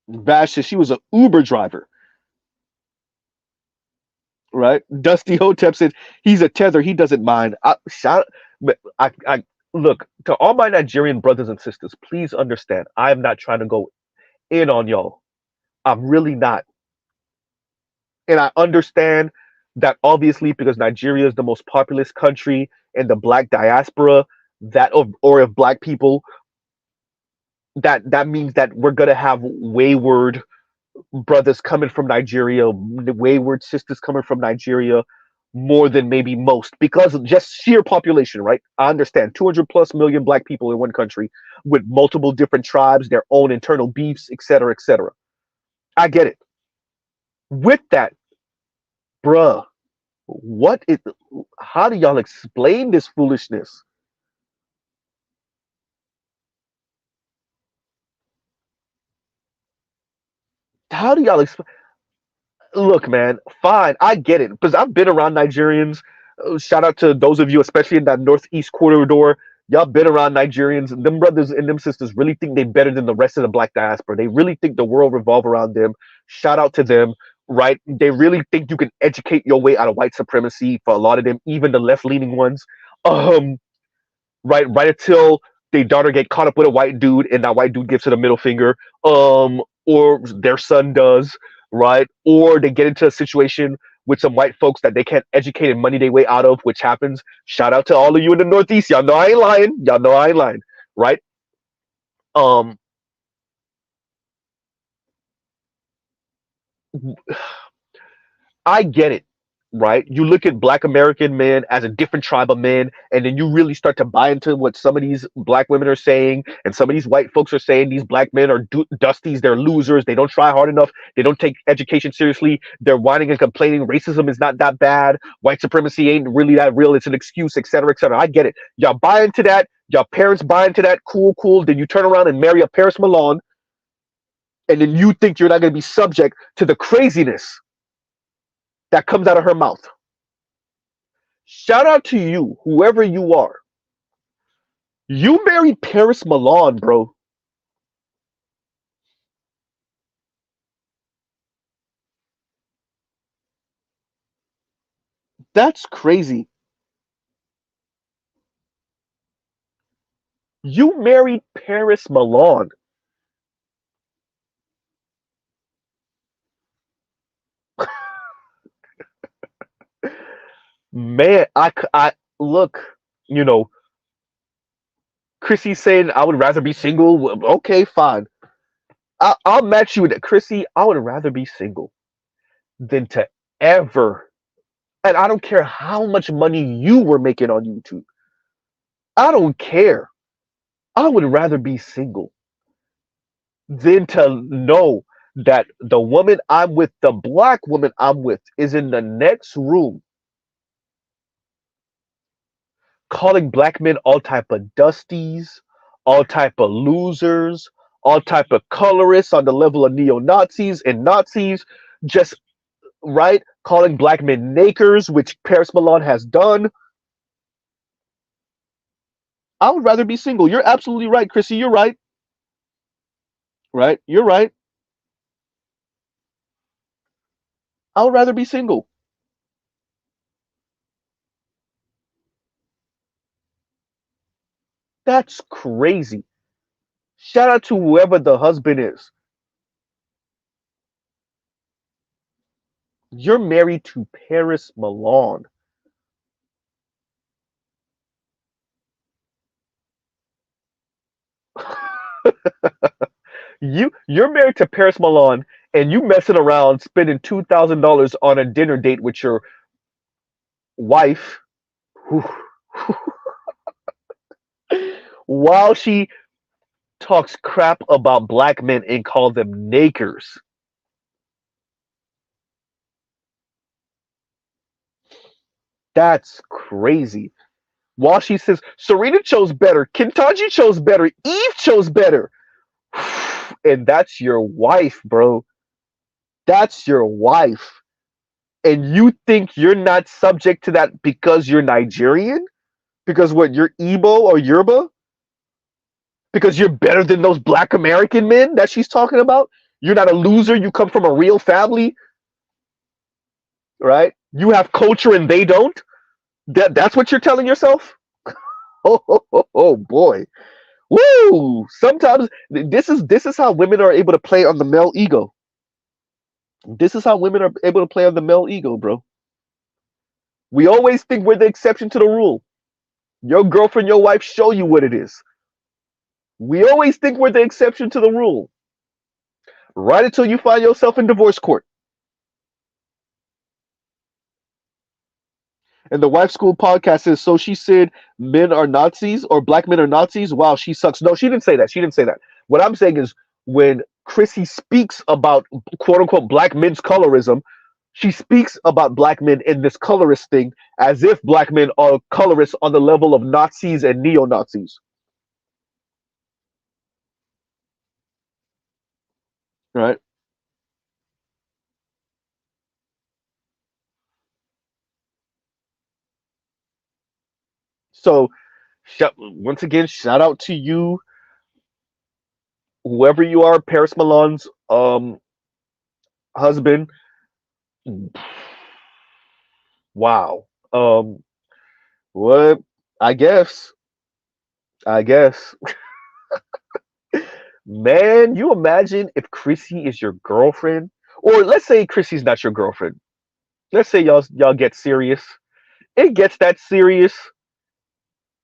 Vash, she was an Uber driver, right? Dusty Hotep said he's a tether. He doesn't mind. But I look to all my Nigerian brothers and sisters. Please understand, I am not trying to go in on y'all. I'm really not. And I understand that obviously because Nigeria is the most populous country in the black diaspora, or of black people, that means that we're gonna have wayward brothers coming from Nigeria, wayward sisters coming from Nigeria, more than maybe most because of just sheer population, right? I understand 200 plus million black people in one country with multiple different tribes, their own internal beefs, etc., etc. I get it. With that, bruh, what is? How do y'all explain this foolishness? How do y'all explain? Look, man, fine, I get it because I've been around Nigerians. Shout out to those of you, especially in that northeast corridor. Y'all been around Nigerians. Them brothers and them sisters really think they better than the rest of the black diaspora. They really think the world revolve around them. Shout out to them, right? They really think you can educate your way out of white supremacy. For a lot of them, even the left leaning ones. Um, right until their daughter get caught up with a white dude and that white dude gives her the middle finger, or their son does, right, or they get into a situation with some white folks that they can't educate and money their way out of, which happens. Shout out to all of you in the northeast. Y'all know I ain't lying. Y'all know I ain't lying, right? um I get it, right? You look at black American men as a different tribe of men, and then you really start to buy into what some of these black women are saying, and some of these white folks are saying these black men are dusties, they're losers, they don't try hard enough, they don't take education seriously, they're whining and complaining, racism is not that bad, white supremacy ain't really that real, it's an excuse, etc., etc. I get it. Y'all buy into that, y'all parents buy into that, cool, cool. Then you turn around and marry a Paris Milan, and then you think you're not going to be subject to the craziness that comes out of her mouth. Shout out to you, whoever you are. You married Paris Milan, bro. That's crazy. You married Paris Milan. Man, I look, you know, Chrissy saying I would rather be single. Well, okay, fine. I'll match you with that. Chrissy, I would rather be single than to ever, and I don't care how much money you were making on YouTube. I don't care. I would rather be single than to know that the woman I'm with, the black woman I'm with, is in the next room calling black men all type of dusties, all type of losers, all type of colorists on the level of neo-Nazis and Nazis, just right, calling black men nakers, which Paris Milan has done. I would rather be single. You're absolutely right, Chrissy. You're right. Right? You're right. I would rather be single. That's crazy. Shout out to whoever the husband is. You're married to Paris Milan. You're married to Paris Milan and you messing around spending $2,000 on a dinner date with your wife who, while she talks crap about black men and call them nakers. That's crazy. While she says Serena chose better, Kentanji chose better, Eve chose better. And that's your wife, bro. That's your wife. And you think you're not subject to that because you're Nigerian? Because what, you're Igbo or Yoruba? Because you're better than those black American men that she's talking about? You're not a loser. You come from a real family, right? You have culture and they don't. That's what you're telling yourself? Oh boy. Woo! Sometimes this is how women are able to play on the male ego. This is how women are able to play on the male ego, bro. We always think we're the exception to the rule. Your girlfriend, your wife show you what it is. We always think we're the exception to the rule. Right until you find yourself in divorce court. And the Wife School podcast says, so she said men are Nazis or black men are Nazis. Wow, she sucks. No, she didn't say that. She didn't say that. What I'm saying is when Chrissy speaks about quote unquote black men's colorism, she speaks about black men in this colorist thing as if black men are colorists on the level of Nazis and neo Nazis. Right? So, once again, shout out to you, whoever you are, Paris Milan's husband. Wow. What? I guess. I guess. Man, you imagine if Chrissy is your girlfriend, or let's say Chrissy's not your girlfriend. Let's say y'all get serious. It gets that serious,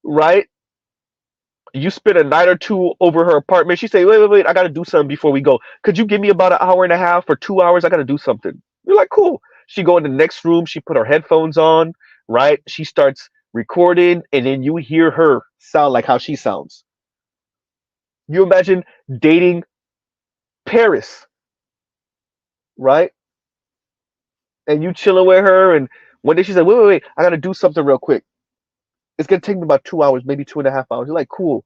right? You spend a night or two over her apartment. She say, wait, I gotta do something before we go. Could you give me about an hour and a half or 2 hours? I gotta do something. You're like, cool. She go in the next room, she put her headphones on, right? She starts recording, and then you hear her sound like how she sounds. You imagine dating Paris, right? And you chilling with her, and one day she said, wait, I gotta do something real quick. It's gonna take me about 2 hours, maybe 2.5 hours. You're like, cool.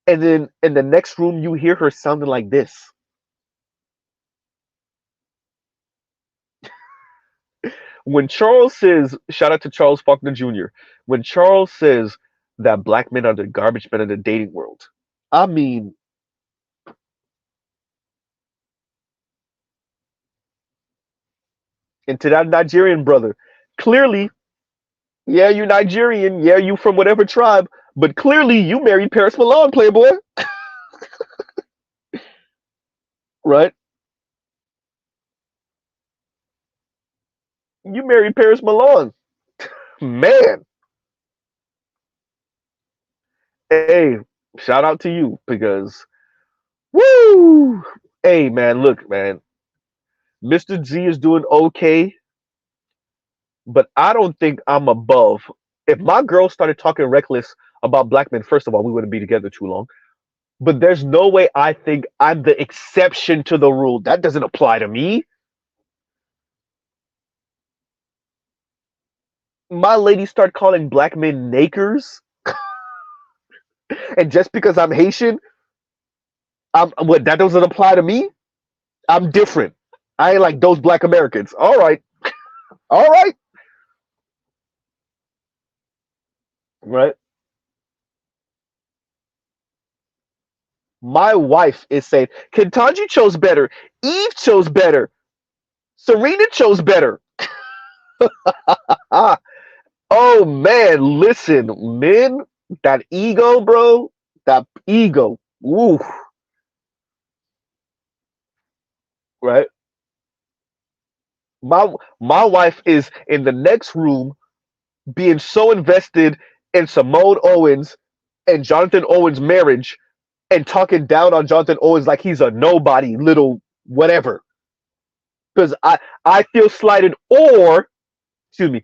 And then in the next room, you hear her sounding like this. When Charles says, shout out to Charles Faulkner Jr., when Charles says that black men are the garbage men in the dating world, I mean, and to that Nigerian brother, clearly, yeah, you Nigerian, yeah, you from whatever tribe, but clearly you married Paris Milan, playboy, right? You married Paris Milan. Man, hey, shout out to you because woo! Hey man, look, man. Mr. Z is doing okay, but I don't think I'm above. If my girl started talking reckless about black men, first of all, we wouldn't be together too long. But there's no way I think I'm the exception to the rule. That doesn't apply to me. My lady start calling black men nakers, and just because I'm Haitian, I'm what that doesn't apply to me. I'm different. I ain't like those black Americans. All right, all right, right. My wife is saying, Kentanji chose better. Eve chose better. Serena chose better. Ah, oh man, listen, men, that ego, bro, that ego. Woo, right? My wife is in the next room being so invested in Simone Owens and Jonathan Owens' marriage and talking down on Jonathan Owens like he's a nobody little whatever. Because I feel slighted, or excuse me,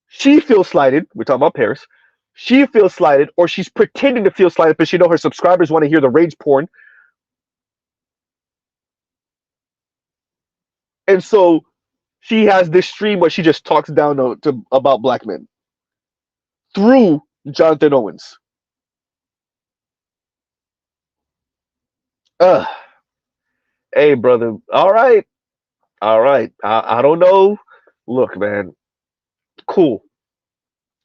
she feels slighted. We're talking about Paris. She feels slighted, or she's pretending to feel slighted because she know her subscribers want to hear the rage porn, and so she has this stream where she just talks down to about black men through Jonathan Owens. Ugh. Hey, brother. All right. All right. I don't know. Look, man. Cool.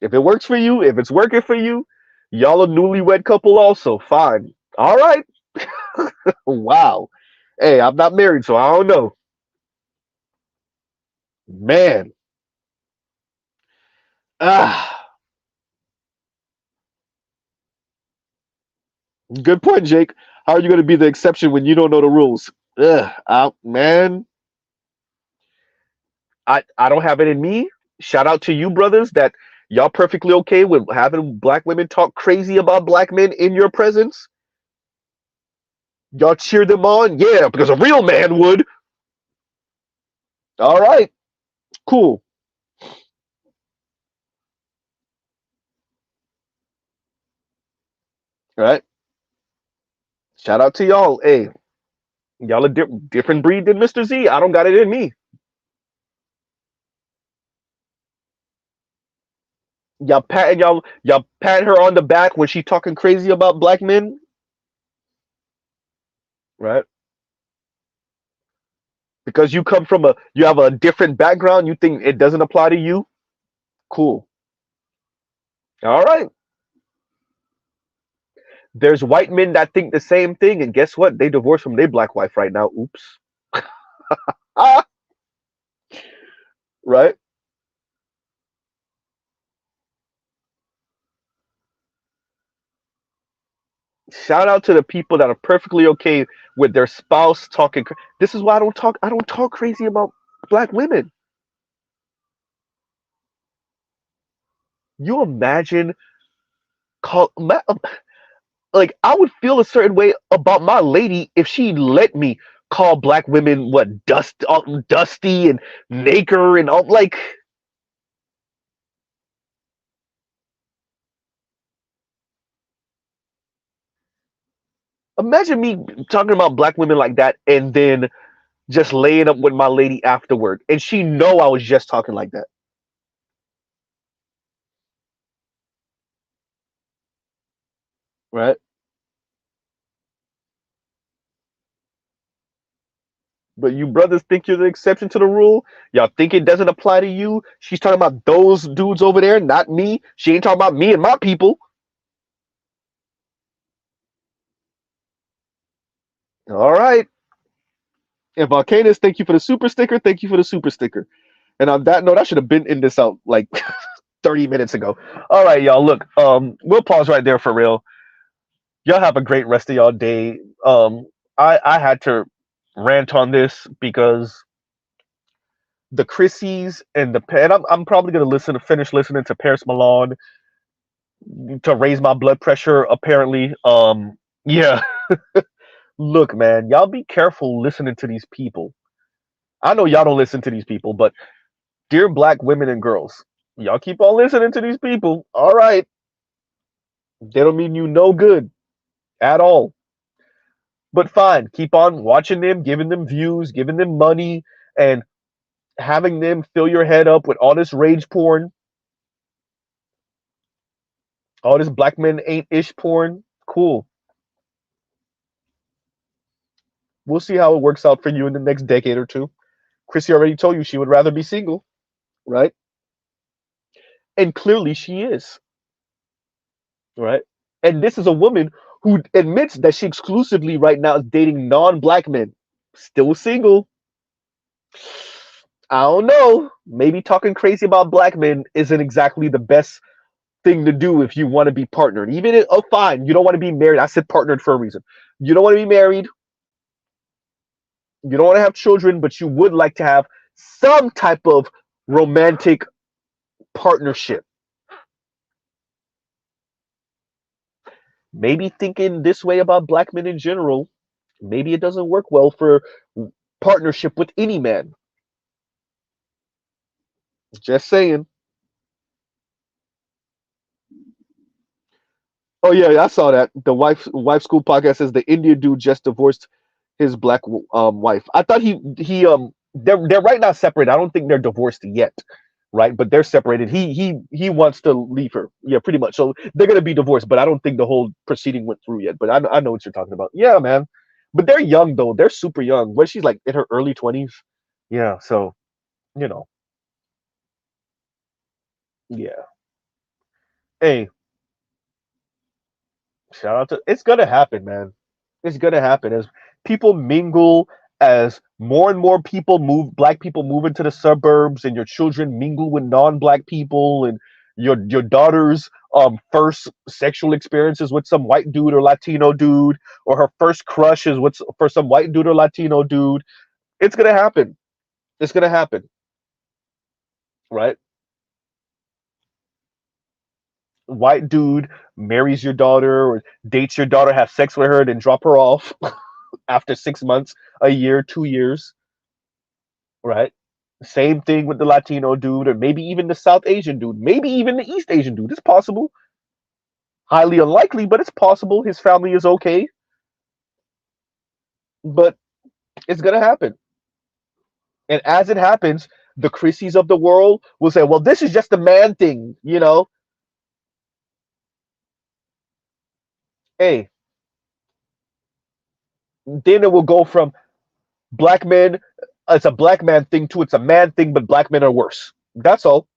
If it works for you, if it's working for you, y'all a newlywed couple also. Fine. All right. Wow. Hey, I'm not married, so I don't know. Man. Ah. Good point, Jake. How are you going to be the exception when you don't know the rules? Ugh. Man. I don't have it in me. Shout out to you, brothers, that y'all perfectly okay with having black women talk crazy about black men in your presence. Y'all cheer them on? Yeah, because a real man would. All right, cool. All right. Shout out to y'all. Hey, y'all a different breed than Mr. Z. I don't got it in me. Y'all pat her on the back when she talking crazy about black men, right? Because you have a different background, you think it doesn't apply to you? Cool. All right. There's white men that think the same thing, and guess what? They divorced from their black wife right now. Oops. Ah, right? Shout out to the people that are perfectly okay with their spouse talking. This is why I don't talk. I don't talk crazy about black women. You imagine call like I would feel a certain way about my lady if she let me call black women what dusty and nacre and all like. Imagine me talking about black women like that and then just laying up with my lady afterward, and she know I was just talking like that, right? But you brothers think you're the exception to the rule. Y'all think it doesn't apply to you. She's talking about those dudes over there, not me. She ain't talking about me and my people. All right. And Volcanus, thank you for the super sticker. Thank you for the super sticker. And on that note, I should have been in this out like 30 minutes ago. All right, y'all. Look, we'll pause right there for real. Y'all have a great rest of y'all day. I had to rant on this because The Chrissies and and I'm probably gonna finish listening to Paris Milan to raise my blood pressure. Apparently, yeah. Look, man, y'all be careful listening to these people. I know y'all don't listen to these people, but dear black women and girls, y'all keep on listening to these people. All right, they don't mean you no good at all. But fine, keep on watching them, giving them views, giving them money, and having them fill your head up with all this rage porn, all this black men ain't ish porn. Cool. We'll see how it works out for you in the next decade or two. Chrissy already told you she would rather be single, right? And clearly she is, right? And this is a woman who admits that she exclusively right now is dating non-black men. Still single. I don't know. Maybe talking crazy about black men isn't exactly the best thing to do if you want to be partnered. Even if, oh, fine, you don't want to be married. I said partnered for a reason. You don't want to be married. You don't want to have children, but you would like to have some type of romantic partnership. Maybe thinking this way about black men in general, maybe it doesn't work well for partnership with any man. Just saying. Oh yeah, I saw that. The wife school podcast says the Indian dude just divorced his black wife. I thought he they're right now separated. I don't think they're divorced yet, right? But they're separated. He wants to leave her. Yeah, pretty much. So they're gonna be divorced, but I don't think the whole proceeding went through yet. But I know what you're talking about. Yeah, man. But they're young though. They're super young. What she's like in her early 20s. Yeah. So you know. Yeah. Hey, shout out to it's gonna happen, man. It's gonna happen as people mingle, as more and more people move, black people move into the suburbs, and your children mingle with non-black people, and your daughter's first sexual experiences with some white dude or Latino dude, or her first crush is with for some white dude or Latino dude. It's gonna happen. It's gonna happen, right? White dude marries your daughter or dates your daughter, have sex with her, then drop her off after 6 months, a year, 2 years, right? Same thing with the Latino dude, or maybe even the South Asian dude, maybe even the East Asian dude. It's possible. Highly unlikely, but it's possible. His family is okay, but it's gonna happen. And as it happens, the Chrissies of the world will say, "Well, this is just a man thing," you know. Hey, then it will go from black men, it's a black man thing to it's a man thing, but black men are worse. That's all.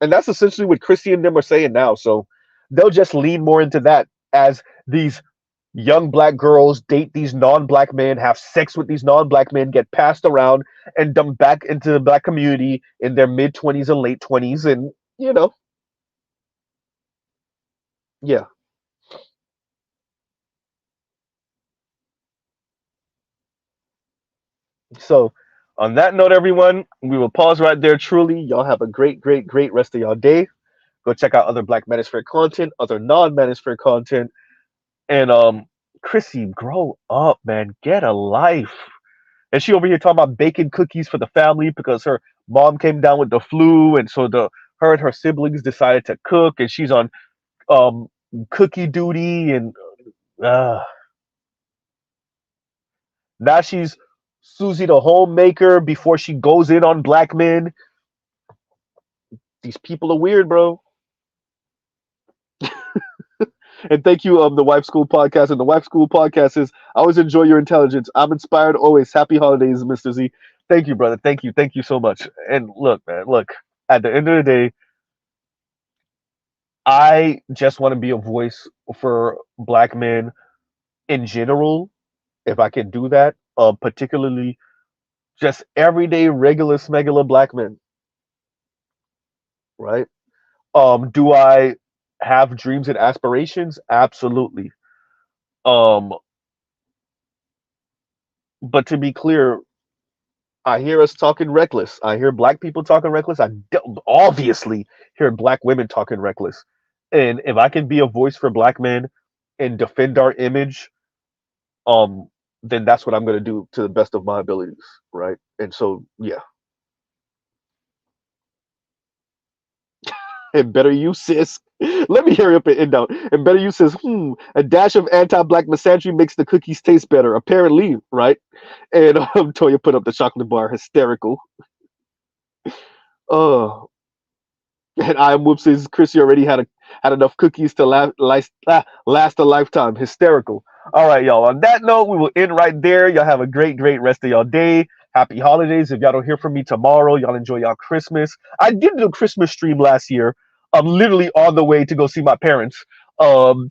And that's essentially what Chrissy and them are saying now. So they'll just lean more into that as these young black girls date these non-black men, have sex with these non-black men, get passed around and dumped back into the black community in their mid 20s and late 20s, and yeah. So on that note, everyone, we will pause right there. Truly, y'all have a great, great, great rest of y'all day. Go check out other Black Manosphere content, other non-Manosphere content, and Chrissy, grow up, man, get a life. And she over here talking about baking cookies for the family because her mom came down with the flu, and so the her and her siblings decided to cook, and she's on um cookie duty, and uh, now she's Susie the homemaker before she goes in on black men. These people are weird, bro. And thank you, the Wife School Podcast. And the Wife School Podcast is I always enjoy your intelligence. I'm inspired always. Happy holidays, Mr. Z. Thank you, brother. Thank you. Thank you so much. And look, man, look, at the end of the day, I just want to be a voice for black men in general, if I can do that, particularly just everyday, regular, smegular black men, right? Do I have dreams and aspirations? Absolutely. Um, but to be clear, I hear us talking reckless. I hear black people talking reckless. Obviously hear black women talking reckless. And if I can be a voice for black men and defend our image, um, then that's what I'm going to do to the best of my abilities, right? And so, yeah, and better you, sis. Let me hurry up and end out. And better you says, a dash of anti-black misandry makes the cookies taste better. Apparently, right? And Toya put up the chocolate bar, hysterical. Uh, and I am whoopsies. Chris, you already had enough cookies to last a lifetime. Hysterical. All right, y'all. On that note, we will end right there. Y'all have a great rest of y'all day. Happy holidays. If y'all don't hear from me tomorrow, y'all enjoy y'all Christmas. I did do a Christmas stream last year. I'm literally on the way to go see my parents.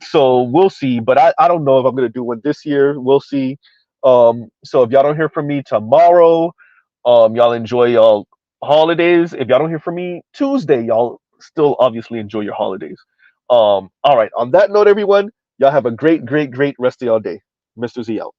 So we'll see. But I don't know if I'm gonna do one this year. We'll see. So if y'all don't hear from me tomorrow, y'all enjoy y'all holidays. If y'all don't hear from me Tuesday, y'all still obviously enjoy your holidays. All right. On that note, everyone, y'all have a great rest of y'all day. Mr. Z out.